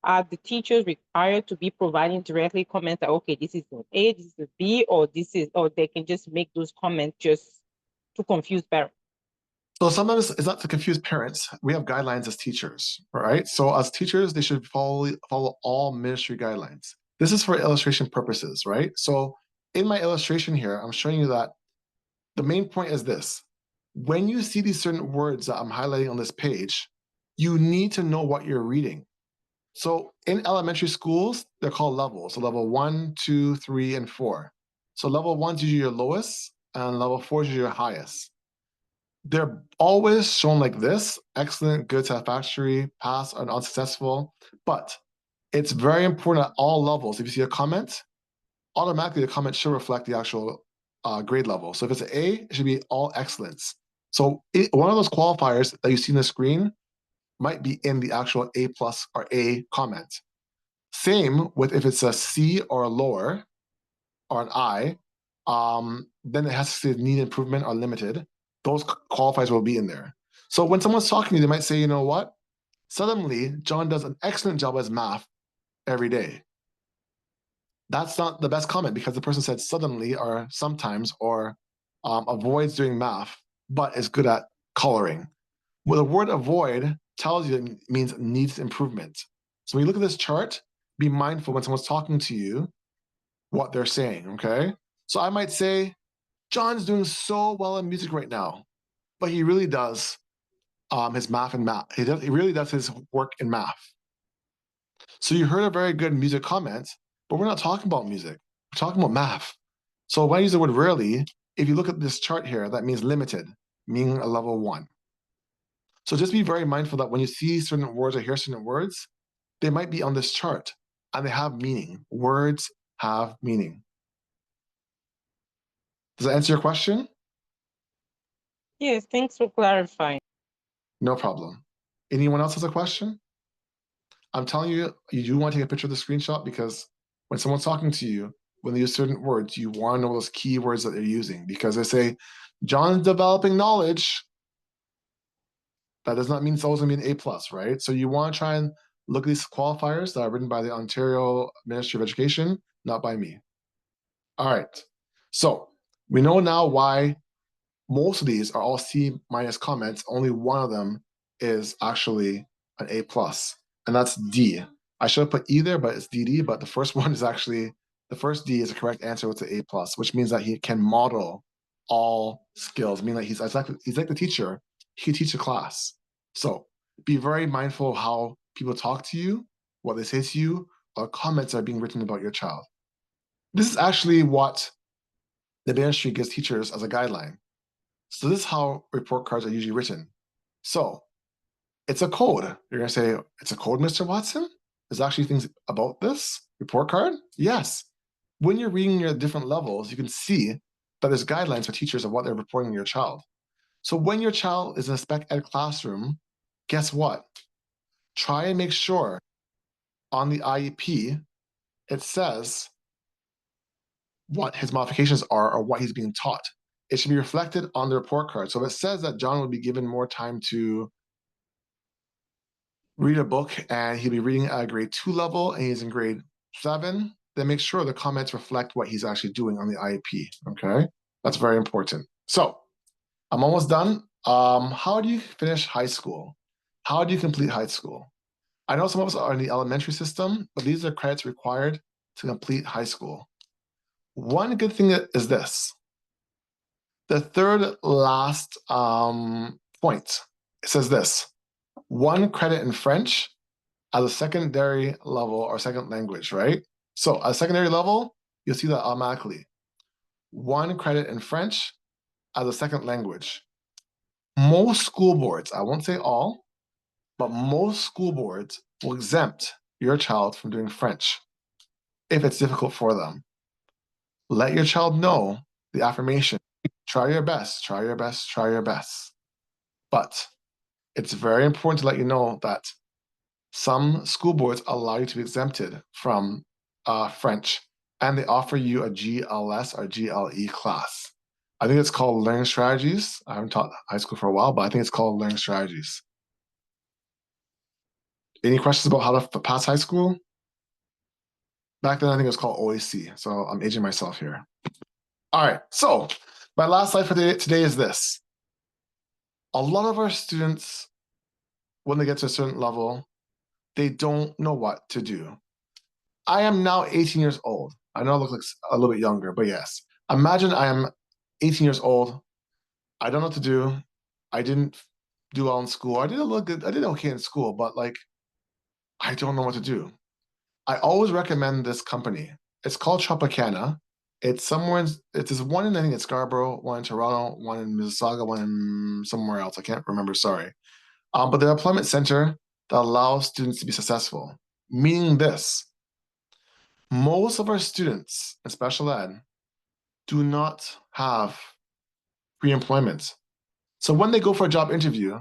are the teachers required to be providing directly comments that, okay, this is an A, this is a B, or they can just make those comments just to confuse parents? So sometimes it's not to confuse parents. We have guidelines as teachers, right? So as teachers, they should follow all ministry guidelines. This is for illustration purposes, right? So in my illustration here, I'm showing you that the main point is this. When you see these certain words that I'm highlighting on this page, you need to know what you're reading. So in elementary schools, they're called levels. So level 1, 2, 3, and 4. So level 1 is usually your lowest, and level 4 is usually your highest. They're always shown like this: excellent, good, satisfactory, pass, and unsuccessful. But it's very important at all levels. If you see a comment, automatically the comment should reflect the actual grade level. So if it's an A, it should be all excellence. So one of those qualifiers that you see on the screen might be in the actual A+ or A comment. Same with if it's a C or a lower or an I, then it has to say need improvement or limited. Those qualifiers will be in there. So when someone's talking to you, they might say, you know what? Suddenly, John does an excellent job as math every day. That's not the best comment because the person said suddenly or sometimes or avoids doing math, but is good at coloring. Well, the word avoid tells you it means needs improvement. So when you look at this chart, be mindful when someone's talking to you what they're saying, okay? So I might say, John's doing so well in music right now, but he really does his math and math. He really does his work in math. So you heard a very good music comment, but we're not talking about music. We're talking about math. So when I use the word rarely, if you look at this chart here, that means limited, meaning a level 1. So just be very mindful that when you see certain words or hear certain words, they might be on this chart and they have meaning. Words have meaning. Does that answer your question? Yes, thanks for clarifying. No problem. Anyone else has a question? I'm telling you, you do want to take a picture of the screenshot because when someone's talking to you, when they use certain words, you want to know those key words that they're using because they say, John's developing knowledge. That does not mean it's always going to be an A+, right? So you want to try and look at these qualifiers that are written by the Ontario Ministry of Education, not by me. All right. So we know now why most of these are all C- comments. Only one of them is actually an A+, and that's D. I should have put E there, but it's DD, but the first one is actually, the first D is the correct answer with the A+, which means that he can model all skills, meaning that he's like the teacher, he can teach a class. So be very mindful of how people talk to you, what they say to you, or comments are being written about your child. This is actually what the ministry gives teachers as a guideline. So this is how report cards are usually written. So it's a code. You're going to say, it's a code, Mr. Watson? There's actually things about this report card? Yes. When you're reading your different levels, you can see that there's guidelines for teachers of what they're reporting to your child. So when your child is in a spec ed classroom, guess what? Try and make sure on the IEP, it says what his modifications are or what he's being taught. It should be reflected on the report card. So if it says that John will be given more time to read a book and he'll be reading at a grade 2 level and he's in grade 7, then make sure the comments reflect what he's actually doing on the IEP, okay? That's very important. So I'm almost done. How do you finish high school? How do you complete high school? I know some of us are in the elementary system, but these are credits required to complete high school. One good thing is this. The third last point, it says this: 1 credit in French as a secondary level or second language, right? So at a secondary level, you'll see that automatically. 1 credit in French as a second language. Most school boards, I won't say all, but most school boards will exempt your child from doing French if it's difficult for them. Let your child know the affirmation. Try your best, try your best, try your best. But it's very important to let you know that some school boards allow you to be exempted from French, and they offer you a GLS or GLE class. I think it's called Learning Strategies. I haven't taught high school for a while, but I think it's called Learning Strategies. Any questions about how to pass high school? Back then, I think it was called OAC, so I'm aging myself here. All right, so my last slide for today is this. A lot of our students, when they get to a certain level, they don't know what to do. I am now 18 years old. I know I look like a little bit younger, but yes. Imagine I am 18 years old. I don't know what to do. I didn't do well in school. I did a little good. I did okay in school, but like, I don't know what to do. I always recommend this company. It's called Tropicana. It's somewhere, it's one in, I think it's Scarborough, one in Toronto, one in Mississauga, one in somewhere else. I can't remember, sorry. But they're an employment center that allows students to be successful. Meaning this, most of our students in special ed do not have pre-employment. So when they go for a job interview,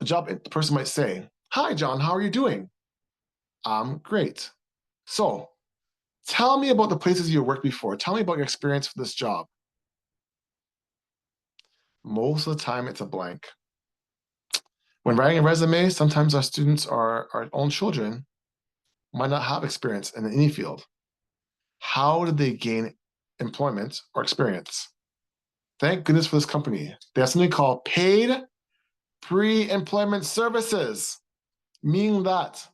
the person might say, "Hi, John, how are you doing?" Great. So tell me about the places you worked before. Tell me about your experience for this job. Most of the time, it's a blank. When writing a resume, sometimes our students are our own children might not have experience in any field. How did they gain employment or experience? Thank goodness for this company. They have something called paid pre-employment services, meaning that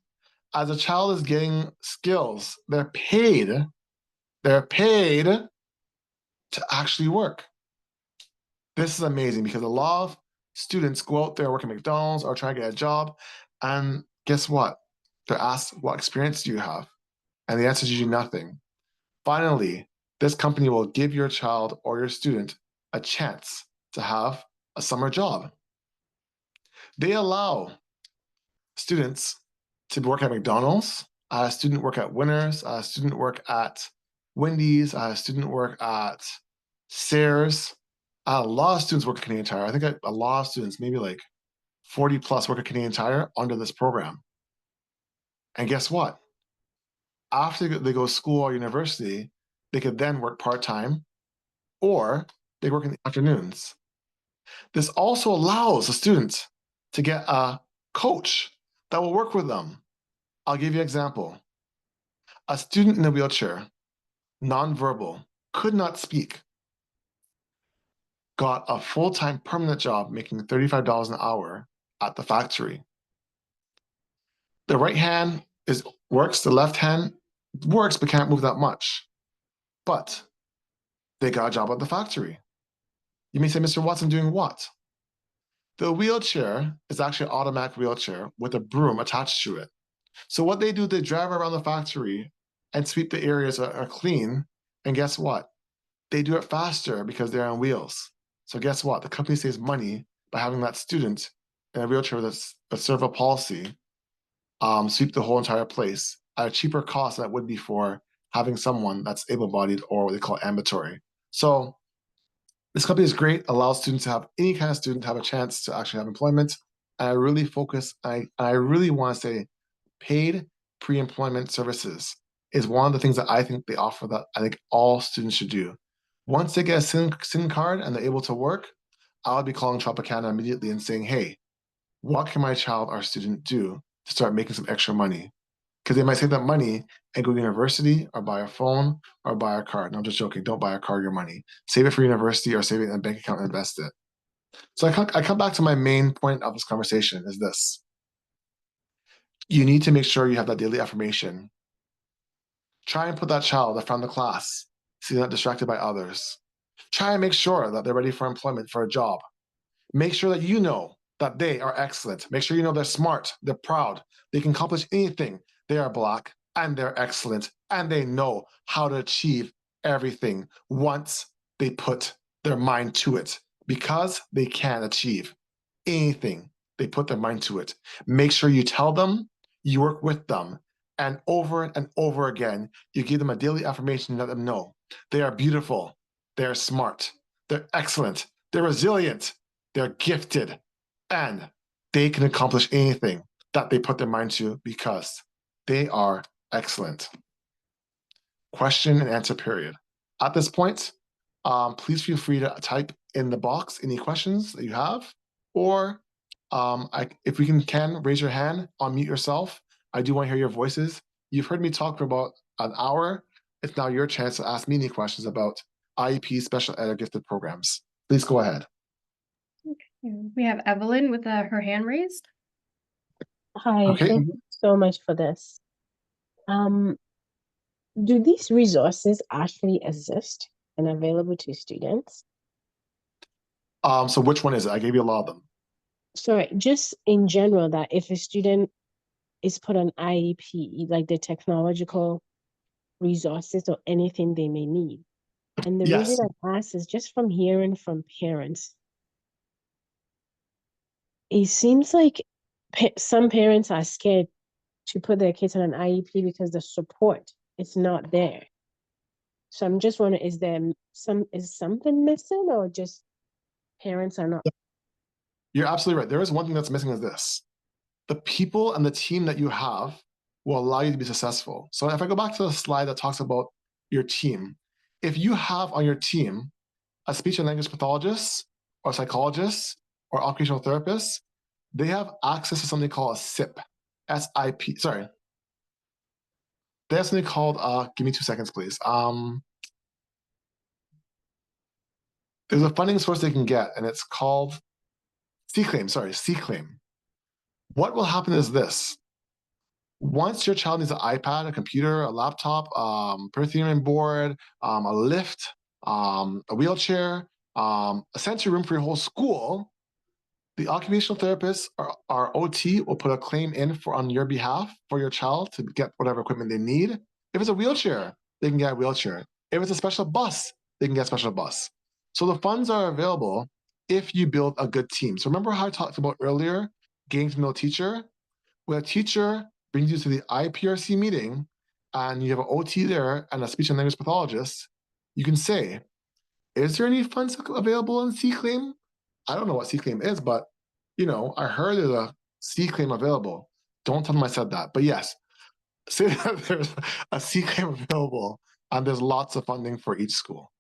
as a child is getting skills, they're paid to actually work. This is amazing because a lot of students go out there, work at McDonald's or try to get a job, and guess what? They're asked, what experience do you have? And the answer is usually nothing. Finally, this company will give your child or your student a chance to have a summer job. They allow students to work at McDonald's, a student work at Winners, a student work at Wendy's, a student work at Sears. A lot of students work at Canadian Tire. I think a lot of students, maybe like 40 plus, work at Canadian Tire under this program. And guess what? After they go to school or university, they could then work part-time or they work in the afternoons. This also allows the students to get a coach that will work with them. I'll give you an example. A student in a wheelchair, nonverbal, could not speak, got a full-time permanent job making $35 an hour at the factory. The right hand works, the left hand works but can't move that much. But they got a job at the factory. You may say, Mr. Watson, doing what? The wheelchair is actually an automatic wheelchair with a broom attached to it. So what they do, they drive around the factory and sweep the areas that are clean. And guess what? They do it faster because they're on wheels. So guess what? The company saves money by having that student in a wheelchair that's a cerebral palsy sweep the whole entire place at a cheaper cost than it would be for having someone that's able-bodied or what they call ambulatory. So this company is great, allows students to have any kind of student to have a chance to actually have employment. And I really focus, I really want to say paid pre-employment services is one of the things that I think they offer that I think all students should do. Once they get a SIN card and they're able to work, I'll be calling Tropicana immediately and saying, hey, what can my child or student do to start making some extra money? because they might save that money and go to university or buy a phone or buy a car. No, I'm just joking. Don't buy a car, your money. Save it for university or save it in a bank account and invest it. So I come back to my main point of this conversation is this. You need to make sure you have that daily affirmation. Try and put that child at front of the class, so they're not distracted by others. Try and make sure that they're ready for employment, for a job. Make sure that you know that they are excellent. Make sure you know they're smart, they're proud, they can accomplish anything. They are Black and they're excellent and they know how to achieve everything once they put their mind to it, because they can achieve anything they put their mind to it. Make sure you tell them, you work with them, and over again, you give them a daily affirmation to let them know they are beautiful, they are smart, they're excellent, they're resilient, they're gifted, and they can accomplish anything that they put their mind to because they are excellent. Question and answer period. At this point, please feel free to type in the box any questions that you have, or if we can raise your hand, unmute yourself. I do want to hear your voices. You've heard me talk for about an hour. It's now your chance to ask me any questions about IEP, special ed, or gifted programs. Please go ahead. We have Evelyn with her hand raised. Hi, Okay. thank you so much for this. Do these resources actually exist and available to students? So which one is it? I gave you a lot of them. Sorry, just in general, that if a student is put on IEP, like the technological resources or anything they may need. And the Yes. reason I ask is just from hearing from parents, it seems like some parents are scared to put their kids on an IEP because the support is not there. So I'm just wondering, is something missing, or just parents are not? You're absolutely right. There is one thing that's missing is this. The people and the team that you have will allow you to be successful. So if I go back to the slide that talks about your team, if you have on your team a speech and language pathologist or psychologist or occupational therapist, they have access to something called a SIP, S-I-P, sorry. They have something called, give me 2 seconds, please. There's a funding source they can get, and it's called C-Claim, C-Claim. What will happen is this. Once your child needs an iPad, a computer, a laptop, Perthenium board, a lift, a wheelchair, a sensory room for your whole school, the occupational therapist or OT will put a claim in on your behalf for your child to get whatever equipment they need. If it's a wheelchair, they can get a wheelchair. If it's a special bus, they can get a special bus. So the funds are available if you build a good team. So remember how I talked about earlier, getting to know a teacher? When a teacher brings you to the IPRC meeting and you have an OT there and a speech and language pathologist, you can say, is there any funds available in C-Claim? I don't know what C-Claim is, but I heard there's a C-Claim available. Don't tell them I said that, but yes, say that there's a C-Claim available and there's lots of funding for each school.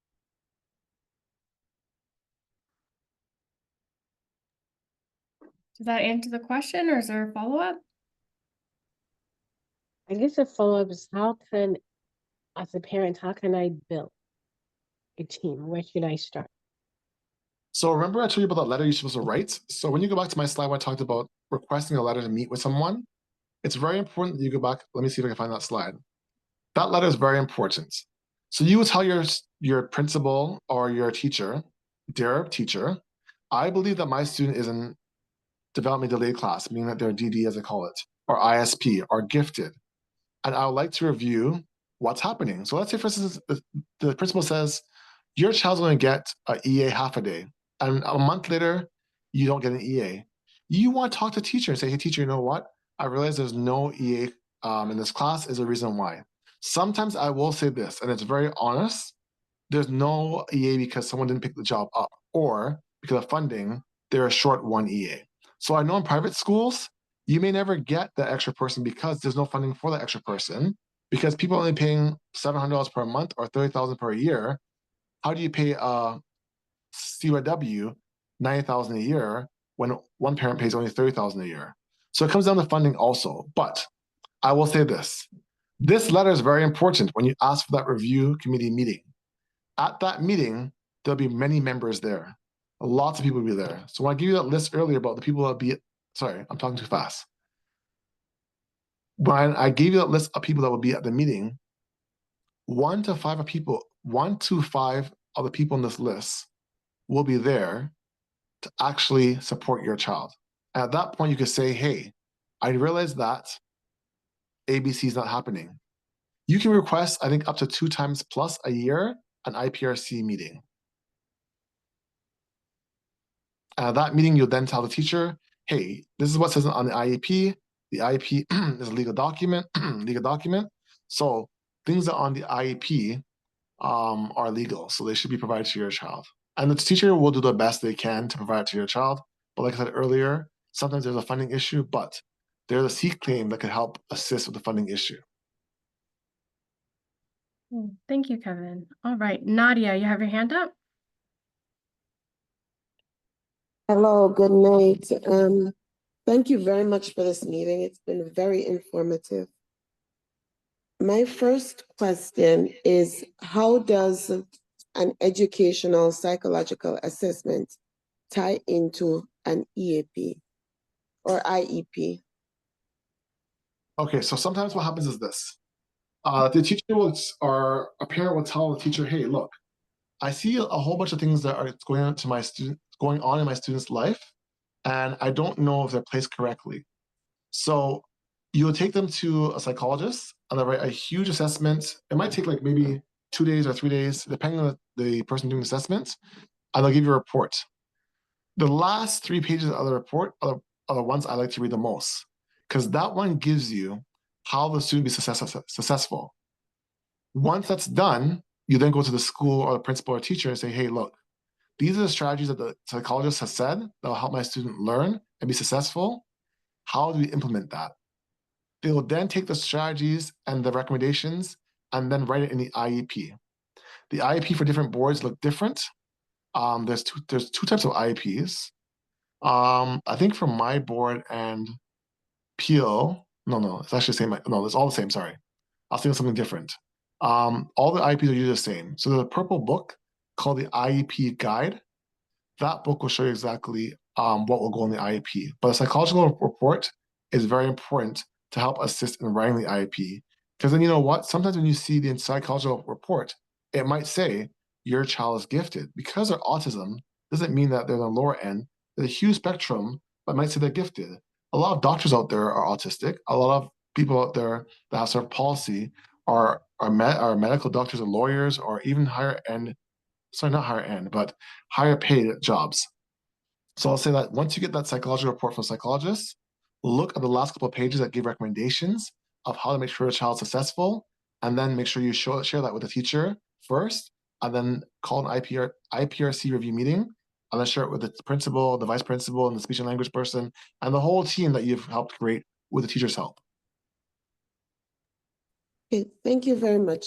Does that answer the question, or is there a follow-up? I guess a follow-up is, as a parent, how can I build a team? Where should I start? So remember I told you about that letter you're supposed to write? So when you go back to my slide where I talked about requesting a letter to meet with someone, it's very important that you go back. Let me see if I can find that slide. That letter is very important. So you would tell your principal or your teacher, dear teacher, I believe that my student is in development delayed class, meaning that they're DD as I call it, or ISP, or gifted. And I would like to review what's happening. So let's say, for instance, the principal says, your child's going to get an EA half a day. And a month later, you don't get an EA. You want to talk to the teacher and say, hey, teacher, you know what? I realize there's no EA in this class. Is a reason why. Sometimes I will say this, and it's very honest. There's no EA because someone didn't pick the job up, or because of funding, they're short one EA. So I know in private schools, you may never get that extra person because there's no funding for that extra person, because people are only paying $700 per month or $30,000 per year. How do you pay a CYW $90,000 a year when one parent pays only $30,000 a year? So it comes down to funding also. But I will say this. This letter is very important when you ask for that review committee meeting. At that meeting, there'll be many members there. Lots of people will be there. So when I give you that list earlier about the people that will be, sorry, I'm talking too fast. When I gave you that list of people that will be at the meeting, 1 to 5 of people, 1 to 5 of the people in this list will be there to actually support your child. At that point, you could say, hey, I realize that ABC is not happening. You can request, I think, up to 2 times plus a year an IPRC meeting. At that meeting, you'll then tell the teacher, hey, this is what says on the IEP. The IEP is a legal document, So things that are on the IEP are legal, so they should be provided to your child. And the teacher will do the best they can to provide it to your child. But like I said earlier, sometimes there's a funding issue, but there's a C claim that could help assist with the funding issue. Thank you, Kevin. All right, Nadia, you have your hand up? Hello, good night. Thank you very much for this meeting. It's been very informative. My first question is, how does an educational psychological assessment tie into an EAP or IEP? Okay, so sometimes what happens is this. The teacher or a parent will tell the teacher, hey, look, I see a whole bunch of things that are going on in my student's life, and I don't know if they're placed correctly. So you'll take them to a psychologist and they'll write a huge assessment. It might take like maybe 2 days or 3 days, depending on the person doing the assessment, and they'll give you a report. The last 3 pages of the report are the ones I like to read the most, because that one gives you how the student be successful. Once that's done, you then go to the school or the principal or teacher and say, hey, look, these are the strategies that the psychologist has said that will help my student learn and be successful. How do we implement that? They will then take the strategies and the recommendations and then write it in the IEP. The IEP for different boards look different. There's two types of IEPs. I think for my board and Peel, no, it's actually the same. No, it's all the same. Sorry, I'll think of something different. All the IEPs are usually the same. So there's a purple book called the IEP Guide. That book will show you exactly what will go in the IEP. But a psychological report is very important to help assist in writing the IEP. Because then you know what? Sometimes when you see the psychological report, it might say your child is gifted. Because they're autism doesn't mean that they're on the lower end. There's a huge spectrum, but it might say they're gifted. A lot of doctors out there are autistic. A lot of people out there that have cerebral palsy are medical doctors or lawyers or even higher end, sorry, not higher end, but higher paid jobs. So I'll say that once you get that psychological report from a psychologist, look at the last couple of pages that give recommendations of how to make sure a child's successful, and then make sure you share that with the teacher first, and then call an IPRC review meeting, and then share it with the principal, the vice principal, and the speech and language person, and the whole team that you've helped create with the teacher's help. Okay, thank you very much.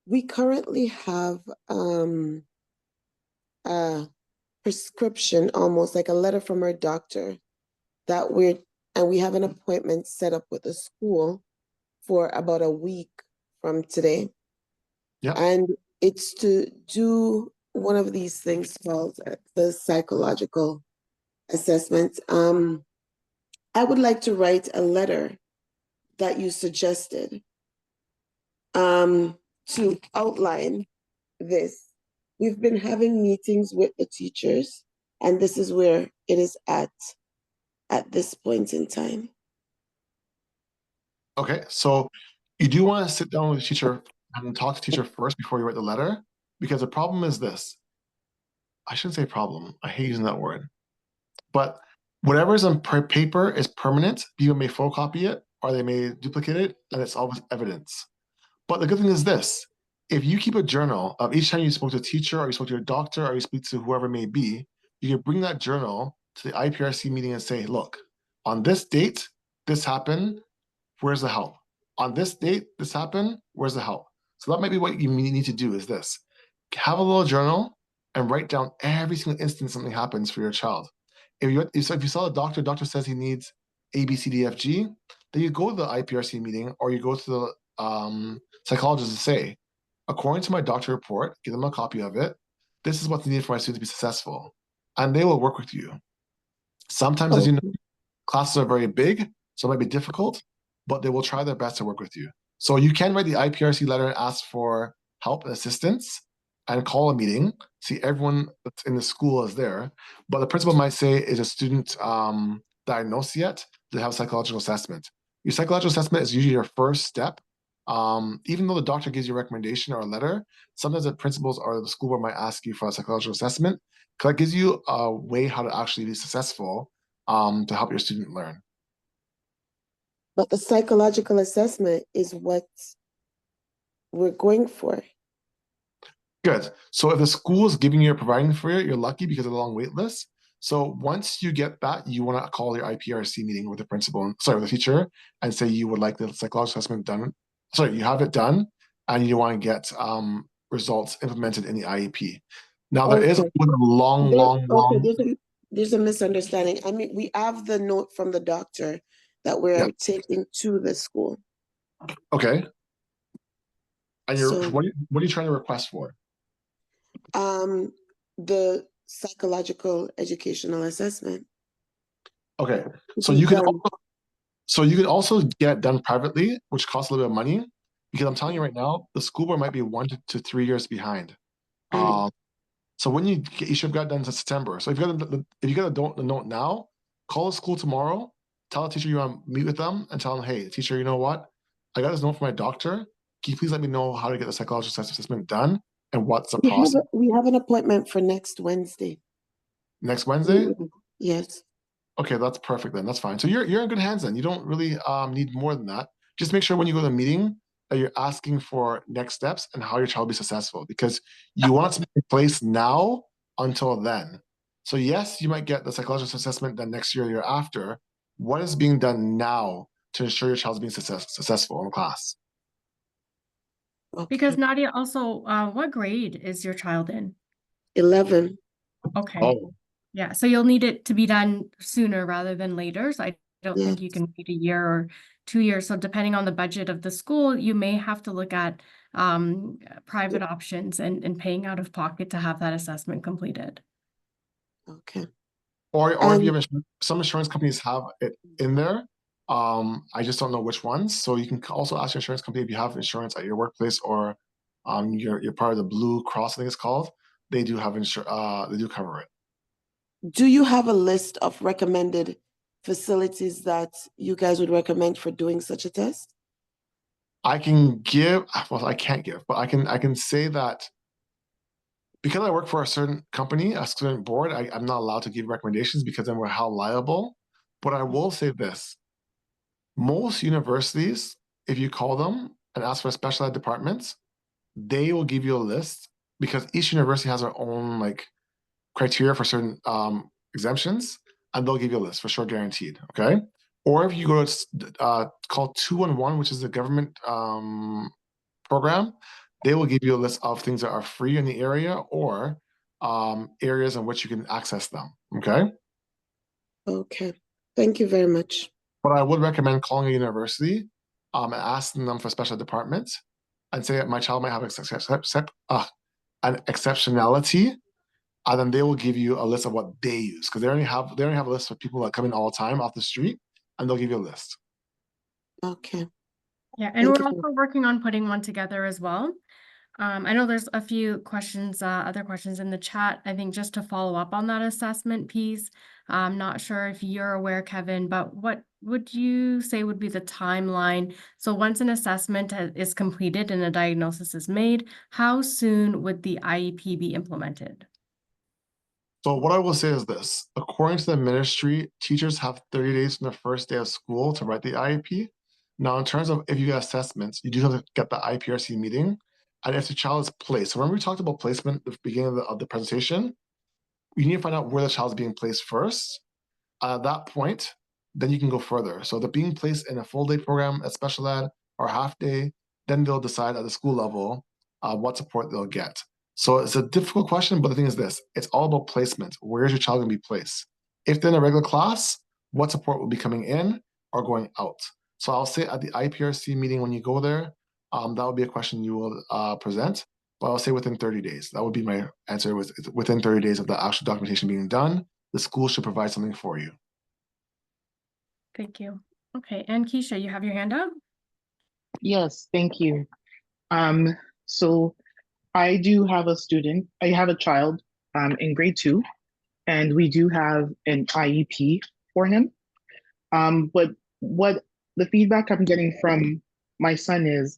We currently have a prescription, almost like a letter from our doctor, that we have an appointment set up with the school for about a week from today. Yeah. And it's to do one of these things called the psychological assessment. I would like to write a letter that you suggested to outline this. We've been having meetings with the teachers, and this is where it is at this point in time. Okay, so you do want to sit down with the teacher and talk to the teacher first before you write the letter, because the problem is this. I shouldn't say problem. I hate using that word. But whatever is on paper is permanent. People may photocopy it or they may duplicate it, and it's always evidence. But the good thing is this. If you keep a journal of each time you spoke to a teacher or you spoke to your doctor or you speak to whoever it may be, you can bring that journal to the IPRC meeting and say, look, on this date, this happened. Where's the help? On this date, this happened. Where's the help? So that might be what you need to do is this. Have a little journal and write down every single instance something happens for your child. If you saw the doctor says he needs A, B, C, D, F, G, then you go to the IPRC meeting or you go to the psychologist and say, according to my doctor report, give them a copy of it. This is what's needed for my student to be successful. And they will work with you. Sometimes, as you know, classes are very big, so it might be difficult, but they will try their best to work with you. So you can write the IPRC letter and ask for help and assistance and call a meeting. See, everyone that's in the school is there. But the principal might say, is a student diagnosed yet? They have a psychological assessment. Your psychological assessment is usually your first step. Even though the doctor gives you a recommendation or a letter, sometimes the principals or the school board might ask you for a psychological assessment, because that gives you a way how to actually be successful to help your student learn. But the psychological assessment is what we're going for. Good. So if the school is giving you or providing for it, you're lucky because of the long wait list. So once you get that, you want to call your IPRC meeting with the principal, with the teacher, and say you would like the psychological assessment done. Sorry, you have it done, and you want to get results implemented in the IEP. Now there is a long. There's a misunderstanding. I mean, we have the note from the doctor that we're taking to the school. Okay. And So- what are you trying to request for? The psychological educational assessment. Okay. to So be you can done. also get it done privately, which costs a little bit of money. Because I'm telling you right now, the school board might be 1 to 3 years behind. So when you should have got it done in September. So if you got the note now, call the school tomorrow, tell the teacher you want to meet with them, and tell them, hey, teacher, you know what? I got this note from my doctor. Can you please let me know how to get the psychological assessment done and what's the process? We have an appointment for next Wednesday. Next Wednesday? Yes. Okay, that's perfect then. That's fine. So you're in good hands then. You don't really need more than that. Just make sure when you go to the meeting that you're asking for next steps and how your child will be successful, because you want it to be in place now until then. So yes, you might get the psychological assessment done next year or year after. What is being done now to ensure your child's being successful in class? Okay. Because Nadia, also, what grade is your child in? 11. Okay. Oh, Yeah, so you'll need it to be done sooner rather than later. So I don't think you Yes. can wait a year or 2 years. So depending on the budget of the school, you may have to look at private options and paying out of pocket to have that assessment completed. Okay. or if you have some insurance companies have it in there. I just don't know which ones. So you can also ask your insurance company if you have insurance at your workplace or you're part of the Blue Cross, I think it's called. They do have they do cover it. Do you have a list of recommended facilities that you guys would recommend for doing such a test? I can't give, but I can say that because I work for a certain company, a student board, I'm not allowed to give recommendations because then we're held liable. But I will say this: most universities, if you call them and ask for special ed departments, they will give you a list because each university has their own criteria for certain exemptions, and they'll give you a list for sure, guaranteed. Okay. Or if you go to call 211, which is the government program, they will give you a list of things that are free in the area or areas in which you can access them. Okay. Okay. Thank you very much. But I would recommend calling a university and asking them for special departments and say that my child might have an exceptionality, and then they will give you a list of what they use because they only have a list of people that come in all the time off the street, and they'll give you a list. Okay. Yeah, and Thank we're you. also working on putting one together as well. I know there's a few questions, other questions in the chat. I think just to follow up on that assessment piece, I'm not sure if you're aware, Kevin, but what would you say would be the timeline? So once an assessment is completed and a diagnosis is made, how soon would the IEP be implemented? So what I will say is this: according to the ministry, teachers have 30 days from the first day of school to write the IEP. Now, in terms of if you get assessments, you do have to get the IPRC meeting, and if the child is placed. So remember we talked about placement at the beginning of the presentation. You need to find out where the child is being placed first. At that point, then you can go further. So they're being placed in a full day program, a special ed, or half day. Then they'll decide at the school level what support they'll get. So it's a difficult question, but the thing is this: it's all about placement. Where is your child going to be placed? If they're in a regular class, what support will be coming in or going out? So I'll say at the IPRC meeting when you go there, that would be a question you will present. But I'll say within 30 days. That would be my answer. Within 30 days of the actual documentation being done, the school should provide something for you. Thank you. Okay, and Keisha, you have your hand up? Yes, thank you. So I do have I have a child in grade 2, and we do have an IEP for him. But what the feedback I'm getting from my son is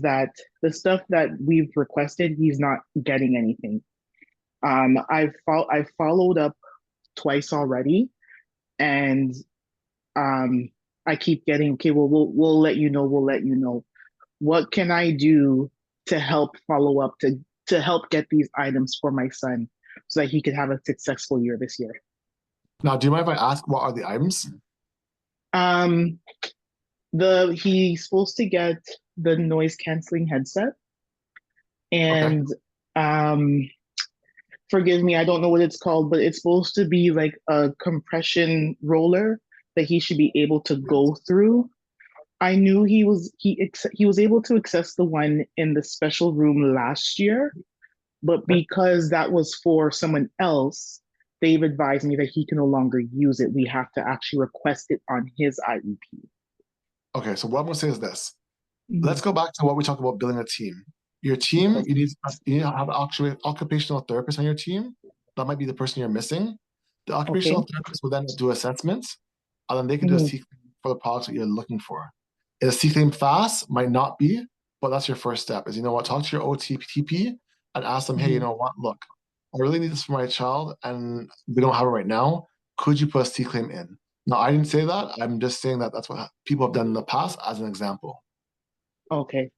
that the stuff that we've requested, he's not getting anything. I've followed up twice already, and I keep getting, okay, well, we'll let you know, we'll let you know. What can I do to help follow up, to help get these items for my son so that he could have a successful year this year? Now, do you mind if I ask what are the items? He's supposed to get the noise canceling headset, and forgive me, I don't know what it's called, but it's supposed to be like a compression roller that he should be able to go through. I knew he was able to access the one in the special room last year, but because that was for someone else, they've advised me that he can no longer use it. We have to actually request it on his IEP. Okay, so what I'm gonna say is this. Let's go back to what we talked about building a team. Your team, you need to have actually occupational therapist on your team. That might be the person you're missing. The occupational therapist will then do assessments, and then they can do a CClaim for the products that you're looking for. Is a CClaim fast? Might not be, but that's your first step. Is, you know what, talk to your OTP and ask them, hey, you know what, look, I really need this for my child, and we don't have it right now. Could you put a CClaim in? No, I didn't say that. I'm just saying that that's what people have done in the past as an example. Okay.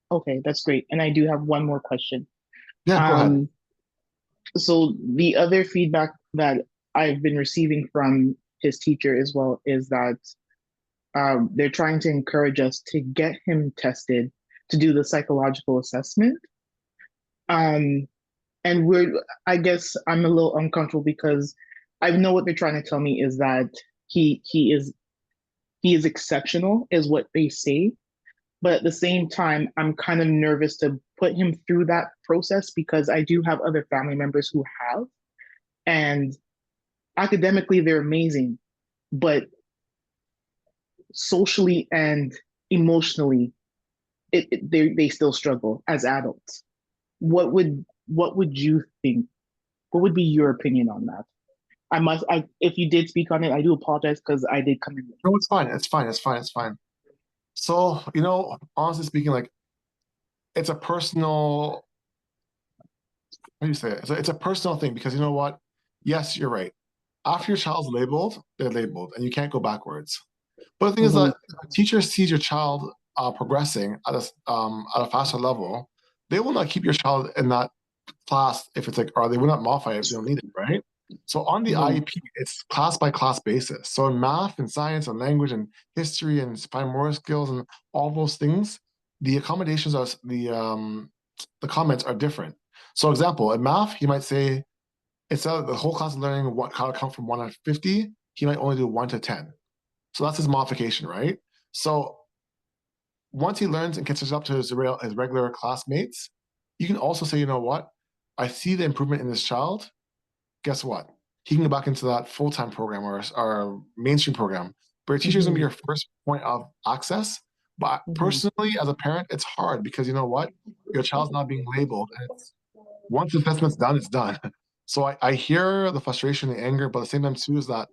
Okay, that's great. And I do have one more question. Yeah, go ahead. So the other feedback that I've been receiving from his teacher as well is that they're trying to encourage us to get him tested to do the psychological assessment. And I guess I'm a little uncomfortable because I know what they're trying to tell me is that he is exceptional, is what they say. But at the same time, I'm kind of nervous to put him through that process because I do have other family members who have, and academically they're amazing, but socially and emotionally, they still struggle as adults. What would you think? What would be your opinion on that? If you did speak on it, I do apologize because I did come in. No, it's fine. It's fine. It's fine. It's fine. So, you know, honestly speaking, like, it's a personal, how do you say it? It's a personal thing because you know what? Yes, you're right. After your child's labeled, they're labeled, and you can't go backwards. But the thing is that if a teacher sees your child progressing at a faster level, they will not keep your child in that class if it's like, or they will not modify it if they don't need it, right? So on the IEP, it's class by class basis. So in math and science and language and history and fine motor skills and all those things, the accommodations are the comments are different. So example, in math, he might say instead of the whole class is learning how to count from 1 to 50, he might only do 1 to 10. So that's his modification, right? So once he learns and catches up to his regular classmates, you can also say, you know what? I see the improvement in this child. Guess what? He can go back into that full-time program or mainstream program. But your teacher's gonna be your first point of access. But personally, as a parent, it's hard because you know what? Your child's not being labeled. And once the assessment's done, it's done. So I hear the frustration, the anger, but at the same time too is that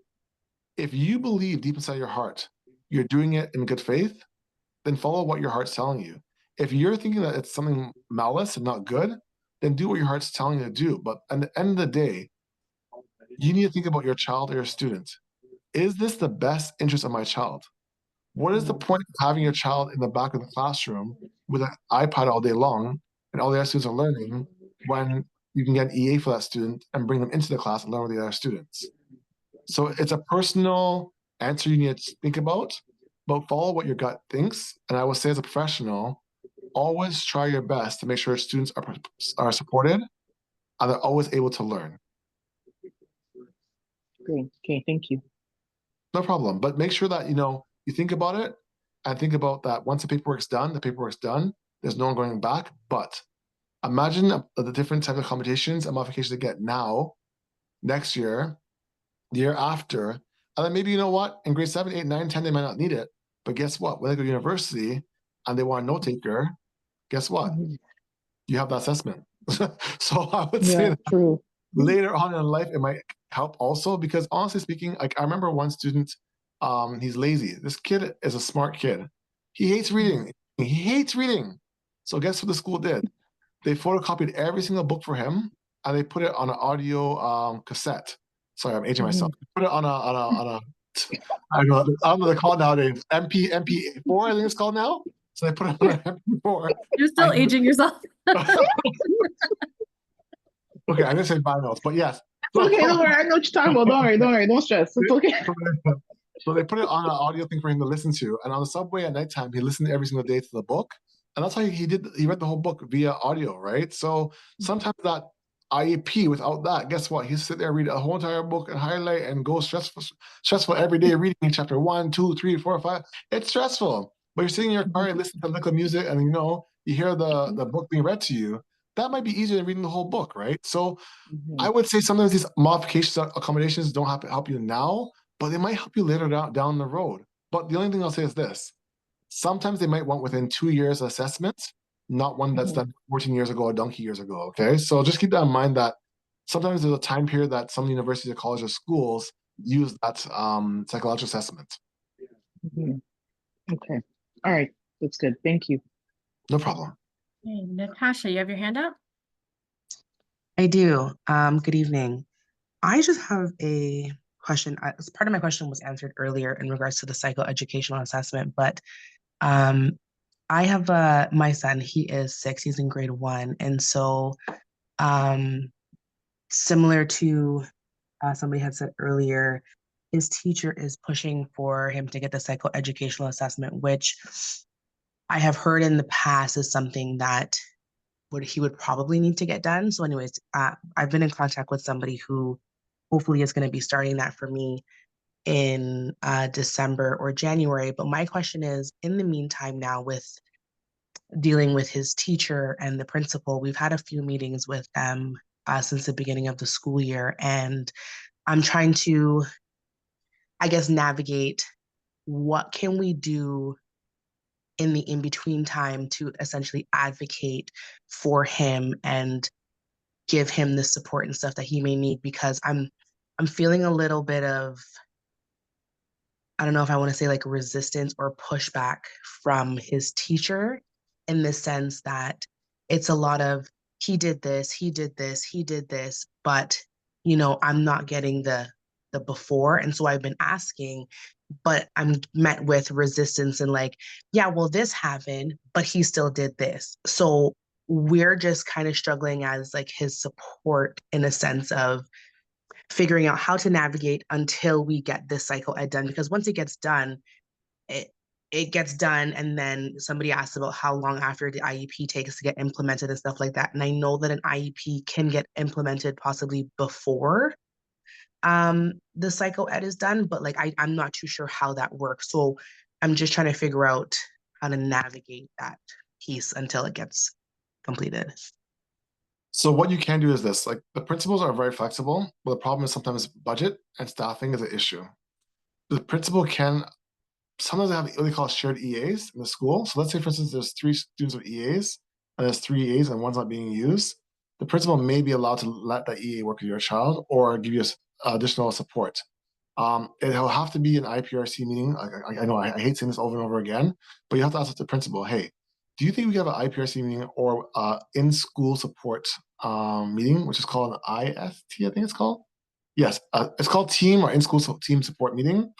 if you believe deep inside your heart you're doing it in good faith, then follow what your heart's telling you. If you're thinking that it's something malice and not good, then do what your heart's telling you to do. But at the end of the day, you need to think about your child or your student. Is this the best interest of my child? What is the point of having your child in the back of the classroom with an iPad all day long and all the other students are learning when you can get an EA for that student and bring them into the class and learn with the other students? So it's a personal answer you need to think about, but follow what your gut thinks. And I will say as a professional, always try your best to make sure students are supported and they're always able to learn. Great. Okay, thank you. No problem. But make sure that, you know, you think about it and think about that once the paperwork's done, there's no one going back. But imagine the different types of accommodations and modifications they get now, next year, the year after, and then maybe, you know what, in grade 7, 8, 9, 10, they might not need it. But guess what? When they go to university and they want a note taker, guess what? Mhm. You have the assessment. So I would say Yeah, that true. later on in life, it might help also, because honestly speaking, like I remember one student, he's lazy. This kid is a smart kid. He hates reading. He hates reading. So guess what the school did? They photocopied every single book for him and they put it on an audio cassette. Sorry, I'm aging myself. Put it on a I don't know what they call it nowadays. MP4, I think it's called now. So they put it on an MP4. You're still And- aging yourself. Okay, I'm gonna say vinyls, but yes. Okay, don't worry. I know what you're talking about. Don't worry. Don't stress. It's okay. So they put it on an audio thing for him to listen to, and on the subway at nighttime, he listened every single day to the book, and that's how he read the whole book via audio, right? So sometimes that IEP, without that, guess what? He sit there, read a whole entire book and highlight and go stressful every day, reading chapter 1, 2, 3, 4, 5. It's stressful. But you're sitting in your car and listening to liquid music, and you hear the book being read to you. That might be easier than reading the whole book, right? So I would say sometimes these modifications, accommodations don't help you now, but they might help you later down the road. But the only thing I'll say is this: sometimes they might want within 2 years assessment, not one that's done 14 years ago or donkey years ago. Okay, so just keep that in mind that sometimes there's a time period that some universities or colleges or schools use that psychological assessment. Okay. All right. That's good. Thank you. No problem. Hey, Natasha, you have your hand up? I do. Good evening. I just have a question. As part of my question was answered earlier in regards to the psychoeducational assessment, but I have my son. He is 6. He's in grade 1, and so similar to somebody had said earlier, his teacher is pushing for him to get the psychoeducational assessment, which I have heard in the past is something that he would probably need to get done. So anyways, I've been in contact with somebody who hopefully is going to be starting that for me in December or January. But my question is, in the meantime now, with dealing with his teacher and the principal, we've had a few meetings with them since the beginning of the school year. And I'm trying to, I guess, navigate what can we do in the in-between time to essentially advocate for him and give him the support and stuff that he may need, because I'm feeling a little bit of, I don't know if I want to say like resistance or pushback from his teacher, in the sense that it's a lot of he did this, but I'm not getting the before. And so I've been asking, but I'm met with resistance and like, yeah, well, this happened, but he still did this. So we're just kind of struggling as like his support, in a sense of figuring out how to navigate until we get this cycle ed done. Because once it gets done, it gets done, and then somebody asked about how long after the IEP takes to get implemented and stuff like that. And I know that an IEP can get implemented possibly before the psycho ed is done, but like I'm not too sure how that works. So I'm just trying to figure out how to navigate that piece until it gets completed. So what you can do is this: like, the principals are very flexible, but the problem is sometimes budget and staffing is an issue. The principal can sometimes they have what they call shared EAs in the school. So let's say, for instance, there's 3 students with EAs and there's 3 EAs and one's not being used. The principal may be allowed to let that EA work with your child or give you additional support. It'll have to be an IPRC meeting. I know I hate saying this over and over again, but you have to ask the principal, hey, do you think we have an IPRC meeting or in-school support meeting, which is called an IST, I think it's called? Yes, it's called team or in-school team support meeting.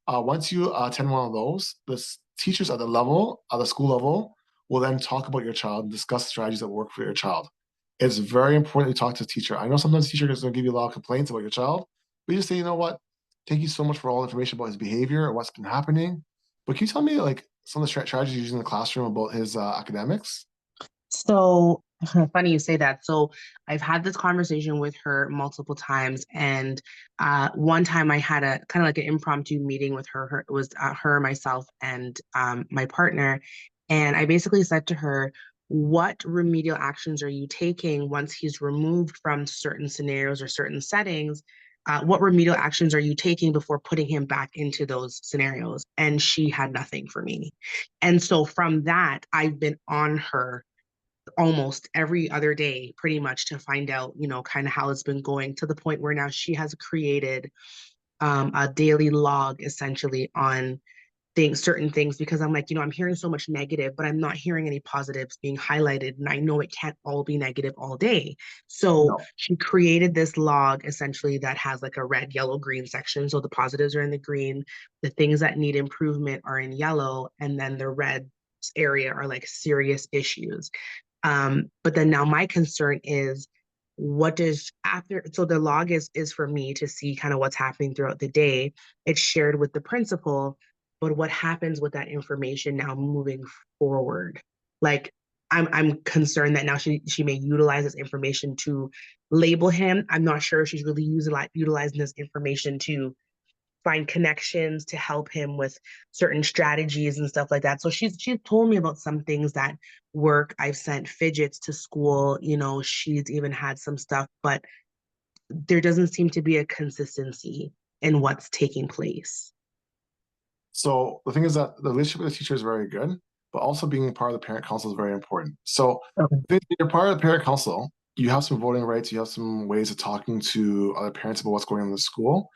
Once you attend one of those, the teachers at the school level, will then talk about your child and discuss strategies that work for your child. It's very important to talk to the teacher. I know sometimes the teacher is going to give you a lot of complaints about your child, but you just say, you know what, thank you so much for all the information about his behavior or what's been happening. But can you tell me like some of the strategies you use in the classroom about his academics? So Funny you say that. So I've had this conversation with her multiple times, and one time I had a kind of like an impromptu meeting with her. It was her, myself, and my partner, and I basically said to her, "What remedial actions are you taking once he's removed from certain scenarios or certain settings? What remedial actions are you taking before putting him back into those scenarios?" And she had nothing for me. And so from that, I've been on her almost every other day pretty much to find out, kind of how it's been going, to the point where now she has created a daily log essentially on certain things, because I'm like, I'm hearing so much negative, but I'm not hearing any positives being highlighted, and I know it can't all be negative all day. So No. she created this log essentially that has like a red, yellow, green section. So the positives are in the green, the things that need improvement are in yellow, and then the red area are like serious issues. But then now my concern is, what does after, so the log is for me to see kind of what's happening throughout the day. It's shared with the principal, but what happens with that information now moving forward? Like, I'm concerned that now she may utilize this information to label him. I'm not sure if she's really utilizing this information to find connections to help him with certain strategies and stuff like that. So she's told me about some things that work. I've sent fidgets to school, she's even had some stuff, but there doesn't seem to be a consistency in what's taking place. So the thing is that the relationship with the teacher is very good, but also being part of the parent council is very important. So Okay. if you're part of the parent council, you have some voting rights, you have some ways of talking to other parents about what's going on in the school.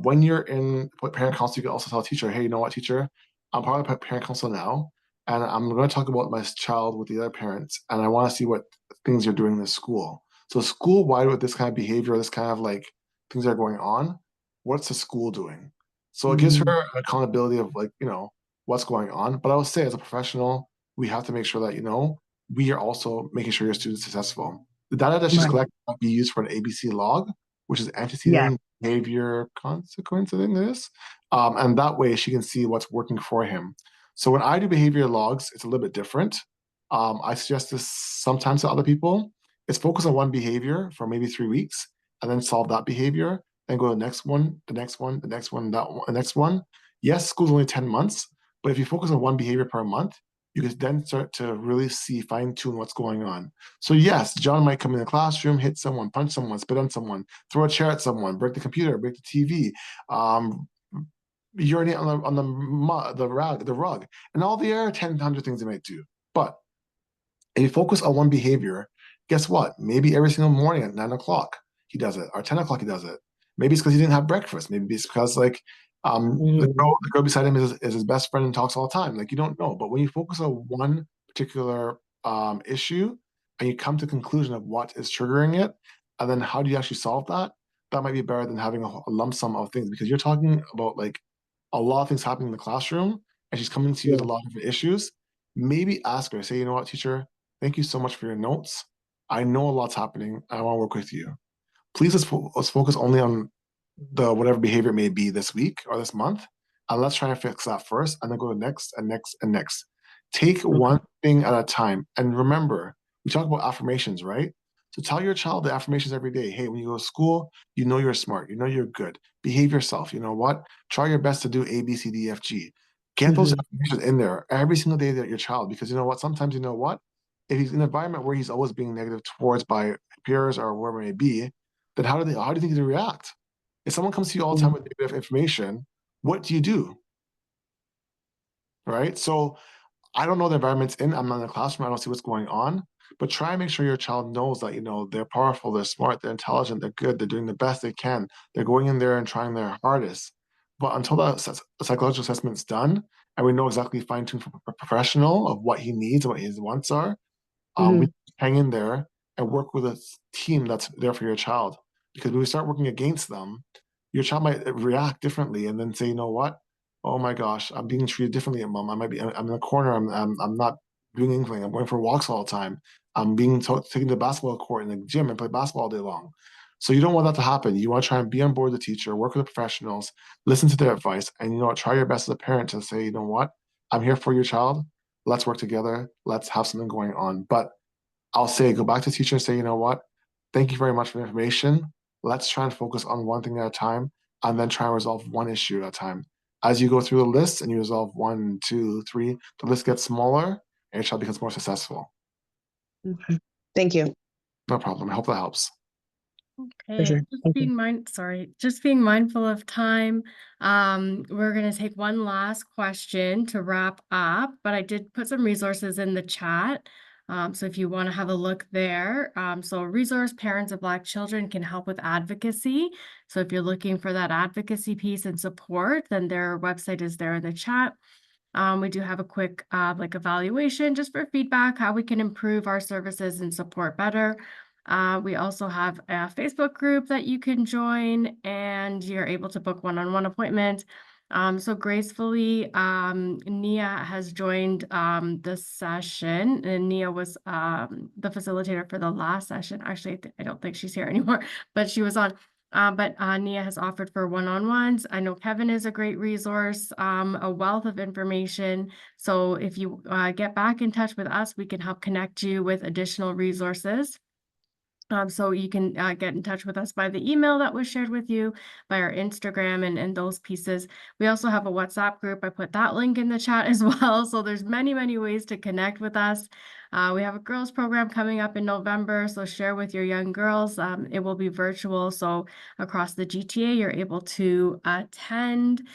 When you're in parent council, you can also tell a teacher, hey, you know what, teacher, I'm part of the parent council now, and I'm going to talk about my child with the other parents, and I want to see what things you're doing in the school. So school-wide with this kind of behavior, this kind of like things that are going on, what's the school doing? So it gives her accountability of like, what's going on. But I would say as a professional, we have to make sure that, we are also making sure your students successful. The data that she's Right. collecting might be used for an ABC log, which is Yeah. antecedent behavior consequence, I think it is. And that way she can see what's working for him. So when I do behavior logs, it's a little bit different. I suggest this sometimes to other people. It's focus on one behavior for maybe 3 weeks and then solve that behavior, then go to the next one, the next one, the next one, that one, the next one. Yes, school's only 10 months, but if you focus on one behavior per month, you can then start to really fine tune what's going on. So yes, John might come in the classroom, hit someone, punch someone, spit on someone, throw a chair at someone, break the computer, break the TV, urinate on the rug, and all the other 10 things they might do. But if you focus on one behavior, guess what? Maybe every single morning at 9 o'clock he does it, or 10 o'clock he does it. Maybe it's because he didn't have breakfast. Maybe it's because the girl beside him is his best friend and talks all the time. Like, you don't know. But when you focus on one particular issue and you come to the conclusion of what is triggering it, and then how do you actually solve that, that might be better than having a lump sum of things, because you're talking about like a lot of things happening in the classroom and she's coming to you with a lot of different issues. Maybe ask her, say, you know what, teacher, thank you so much for your notes. I know a lot's happening. I want to work with you. Please let's focus only on the whatever behavior it may be this week or this month, and let's try and fix that first, and then go to next and next and next. Take one thing at a time. And remember, we talk about affirmations, right? So tell your child the affirmations every day. Hey, when you go to school, you know you're smart. You know you're good. Behave yourself. You know what? Try your best to do A, B, C, D, F, G. Get those affirmations in there every single day that your child, because you know what? Sometimes if he's in an environment where he's always being negative towards by peers or wherever it may be, then how do you think they react? If someone comes to you all the time with negative information, what do you do? Right? So I don't know the environment's in. I'm not in the classroom. I don't see what's going on. But try and make sure your child knows that, they're powerful, they're smart, they're intelligent, they're good, they're doing the best they can. They're going in there and trying their hardest. But until the psychological assessment's done and we know exactly fine-tuned from a professional of what he needs and what his wants are, we hang in there and work with a team that's there for your child. Because when we start working against them, your child might react differently and then say, you know what? Oh my gosh, I'm being treated differently at mom. I'm in a corner. I'm not doing anything. I'm going for walks all the time. I'm being taken to the basketball court in the gym and play basketball all day long. So you don't want that to happen. You want to try and be on board with the teacher, work with the professionals, listen to their advice, and try your best as a parent to say, you know what? I'm here for your child. Let's work together. Let's have something going on. But I'll say, go back to the teacher and say, you know what? Thank you very much for the information. Let's try and focus on one thing at a time and then try and resolve one issue at a time. As you go through the list and you resolve 1, 2, 3, the list gets smaller and your child becomes more successful. Okay. Thank you. No problem. I hope that helps. Okay, sure. just Thank you. just being mindful of time. We're gonna take one last question to wrap up, but I did put some resources in the chat. So if you want to have a look there, so resource parents of Black children can help with advocacy. So if you're looking for that advocacy piece and support, then their website is there in the chat. We do have a quick like evaluation just for feedback, how we can improve our services and support better. We also have a Facebook group that you can join and you're able to book one-on-one appointments. So gracefully, Nia has joined the session, and Nia was the facilitator for the last session. Actually, I don't think she's here anymore, but she was on. But Nia has offered for one-on-ones. I know Kevin is a great resource, a wealth of information. So if you get back in touch with us, we can help connect you with additional resources. So you can get in touch with us by the email that was shared with you, by our Instagram and those pieces. We also have a WhatsApp group. I put that link in the chat as well. So there's many, many ways to connect with us. We have a girls program coming up in November. So share with your young girls. It will be virtual. So across the GTA, you're able to attend.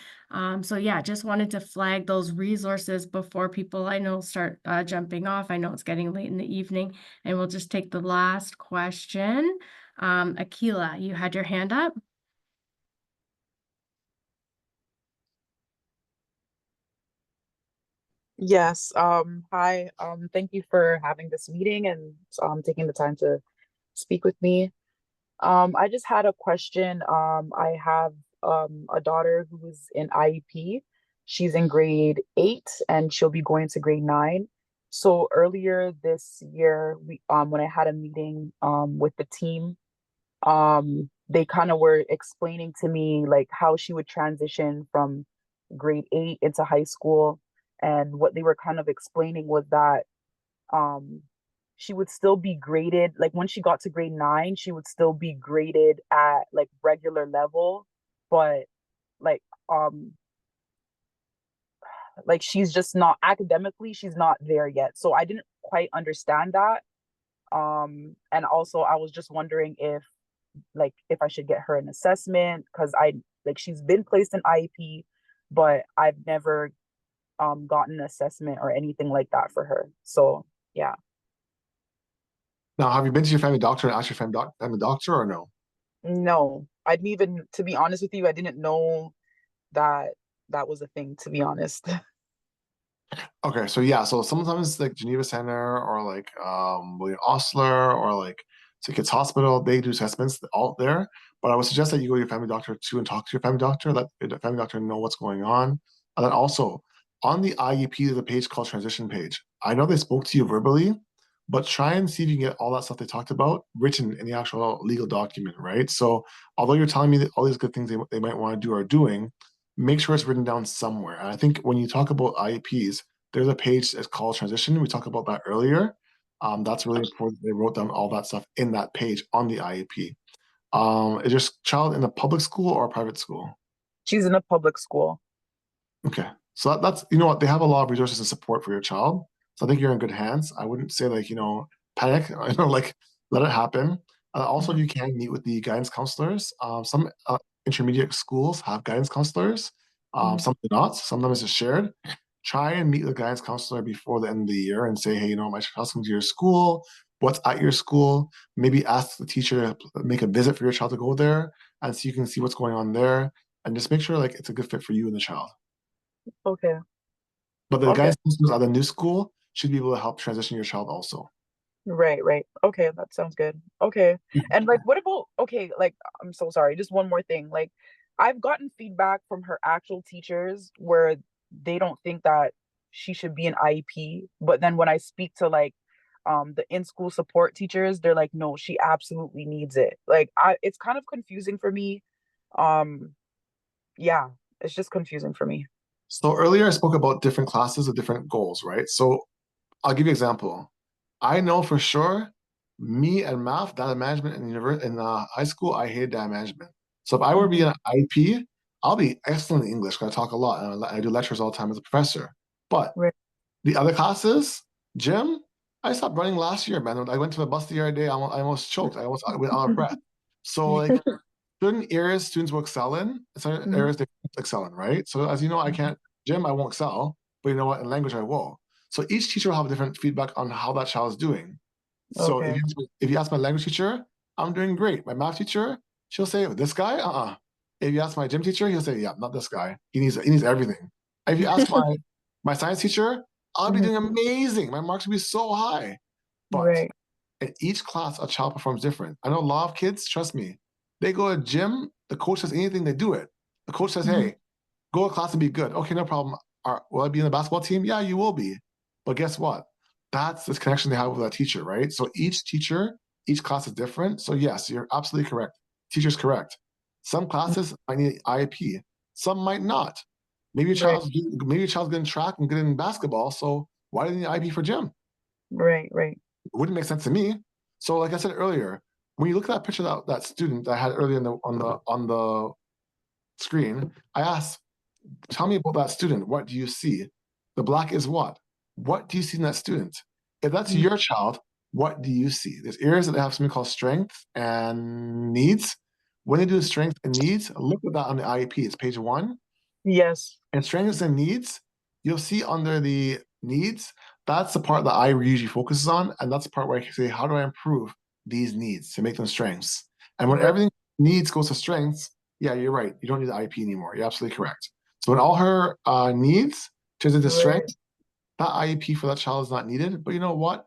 So yeah, just wanted to flag those resources before people I know start jumping off. I know it's getting late in the evening. And we'll just take the last question. Akila, you had your hand up. Yes. Hi. Thank you for having this meeting and taking the time to speak with me. I just had a question. I have a daughter who's in IEP. She's in grade 8 and she'll be going to grade 9. So earlier this year, we when I had a meeting with the team, they kind of were explaining to me like how she would transition from grade 8 into high school. And what they were kind of explaining was that um she would still be graded, like when she got to grade 9 she would still be graded at like regular level, but like um like she's just not academically, she's not there yet. So I didn't quite understand that. And also I was just wondering if I should get her an assessment, because I like she's been placed in IEP, but I've never gotten an assessment or anything like that for her. So yeah. Now, have you been to your family doctor and asked your family doctor or no? No, I didn't even, to be honest with you, I didn't know that that was a thing, to be honest. Okay, so yeah, so sometimes like Geneva Center or like William Osler or like Kids Hospital, they do assessments out there. But I would suggest that you go to your family doctor too and talk to your family doctor, let the family doctor know what's going on. And then also on the IEP, there's a page called transition page. I know they spoke to you verbally, but try and see if you can get all that stuff they talked about written in the actual legal document, right? So although you're telling me that all these good things they might want to do are doing, make sure it's written down somewhere. And I think when you talk about IEPs, there's a page that's called transition. We talked about that earlier. That's really important. They wrote down all that stuff in that page on the IEP. Is your child in a public school or a private school? She's in a public school. Okay. So that's, you know what, they have a lot of resources and support for your child. So I think you're in good hands. I wouldn't say like, panic, like let it happen. Also, you can meet with the guidance counselors. Some intermediate schools have guidance counselors. Some do not. Sometimes it's shared. Try and meet the guidance counselor before the end of the year and say, hey, my child's coming to your school. What's at your school? Maybe ask the teacher to make a visit for your child to go there, and so you can see what's going on there, and just make sure like it's a good fit for you and the child. Okay. But the Okay. guidance counselors at the new school should be able to help transition your child also. Right. Okay, that sounds good. Okay. And like, what about, okay, like, I'm so sorry, just one more thing. Like, I've gotten feedback from her actual teachers where they don't think that she should be an IEP. But then when I speak to like the in-school support teachers, they're like, no, she absolutely needs it. Like, it's kind of confusing for me. Yeah, it's just confusing for me. So earlier I spoke about different classes with different goals, right? So I'll give you an example. I know for sure, me and math, data management in high school, I hated data management. So if I were to be an IEP, I'll be excellent in English because I talk a lot and I do lectures all the time as a professor. But Right. the other classes, gym, I stopped running last year, man. I went to the bus the other day. I almost choked. I went out of breath. So like certain areas students will excel in, certain Mhm. areas they won't excel in, right? So as you know, I can't gym, I won't excel, but you know what? In language, I will. So each teacher will have different feedback on how that child is doing. So Okay. if you ask my language teacher, I'm doing great. My math teacher, she'll say, this guy, If you ask my gym teacher, he'll say, yeah, not this guy. He needs everything. If you ask my science teacher, I'll be Mhm. doing amazing. My marks will be so high. But Right. in each class, a child performs different. I know a lot of kids, trust me, they go to gym, the coach says anything, they do it. The coach says, Mhm. hey, go to class and be good. Okay, no problem. Will I be in the basketball team? Yeah, you will be. But guess what? That's this connection they have with that teacher, right? So each teacher, each class is different. So yes, you're absolutely correct. Teacher's correct. Some classes might need IEP. Some might not. Maybe your Right. child's good in track and good in basketball. So why do they need IEP for gym? Right. Right. It wouldn't make sense to me. So like I said earlier, when you look at that picture that student that I had earlier on the screen, I asked, tell me about that student. What do you see? The black is what? What do you see in that student? If that's Mhm. your child, what do you see? There's areas that they have something called strength and needs. When they do strength and needs, look at that on the IEP. It's page 1. Yes. And strengths and needs, you'll see under the needs, that's the part that I usually focuses on. And that's the part where I can say, how do I improve these needs to make them strengths? And when Right. everything needs goes to strengths, yeah, you're right. You don't need the IEP anymore. You're absolutely correct. So when all her needs turns into Right. strength, that IEP for that child is not needed. But you know what?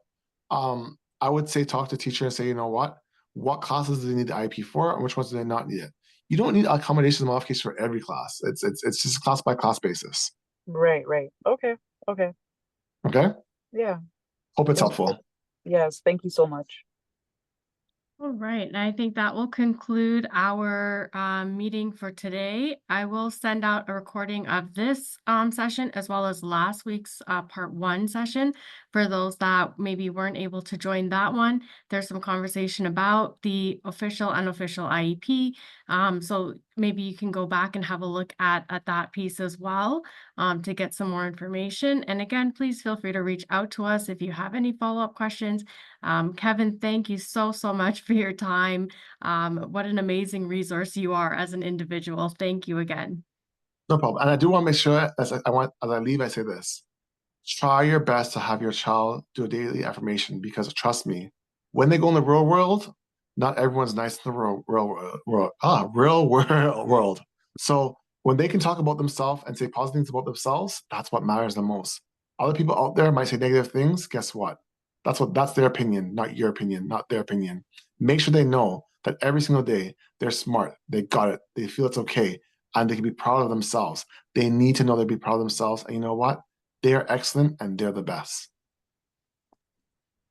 I would say talk to the teacher and say, you know what classes do they need the IEP for, and which ones do they not need it? You don't need accommodations and modifications for every class. It's just class by class basis. Right. Right. Okay. Okay. Okay. Yeah. Hope it's Thank you. helpful. Yes. Thank you so much. All right, and I think that will conclude our meeting for today. I will send out a recording of this session as well as last week's part 1 session for those that maybe weren't able to join that one. There's some conversation about the official, unofficial IEP. So maybe you can go back and have a look at that piece as well to get some more information. And again, please feel free to reach out to us if you have any follow-up questions. Kevin, thank you so much for your time. What an amazing resource you are as an individual. Thank you again. No problem. And I do want to make sure as I leave, I say this. Try your best to have your child do a daily affirmation because trust me, when they go in the real world, not everyone's nice in the real world. So when they can talk about themselves and say positive things about themselves, that's what matters the most. Other people out there might say negative things. Guess what? That's their opinion, not your opinion, not their opinion. Make sure they know that every single day they're smart, they got it, they feel it's okay, and they can be proud of themselves. They need to know they be proud of themselves. And you know what? They are excellent and they're the best.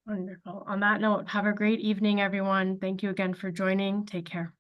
Wonderful. On that note, have a great evening, everyone. Thank you again for joining. Take care.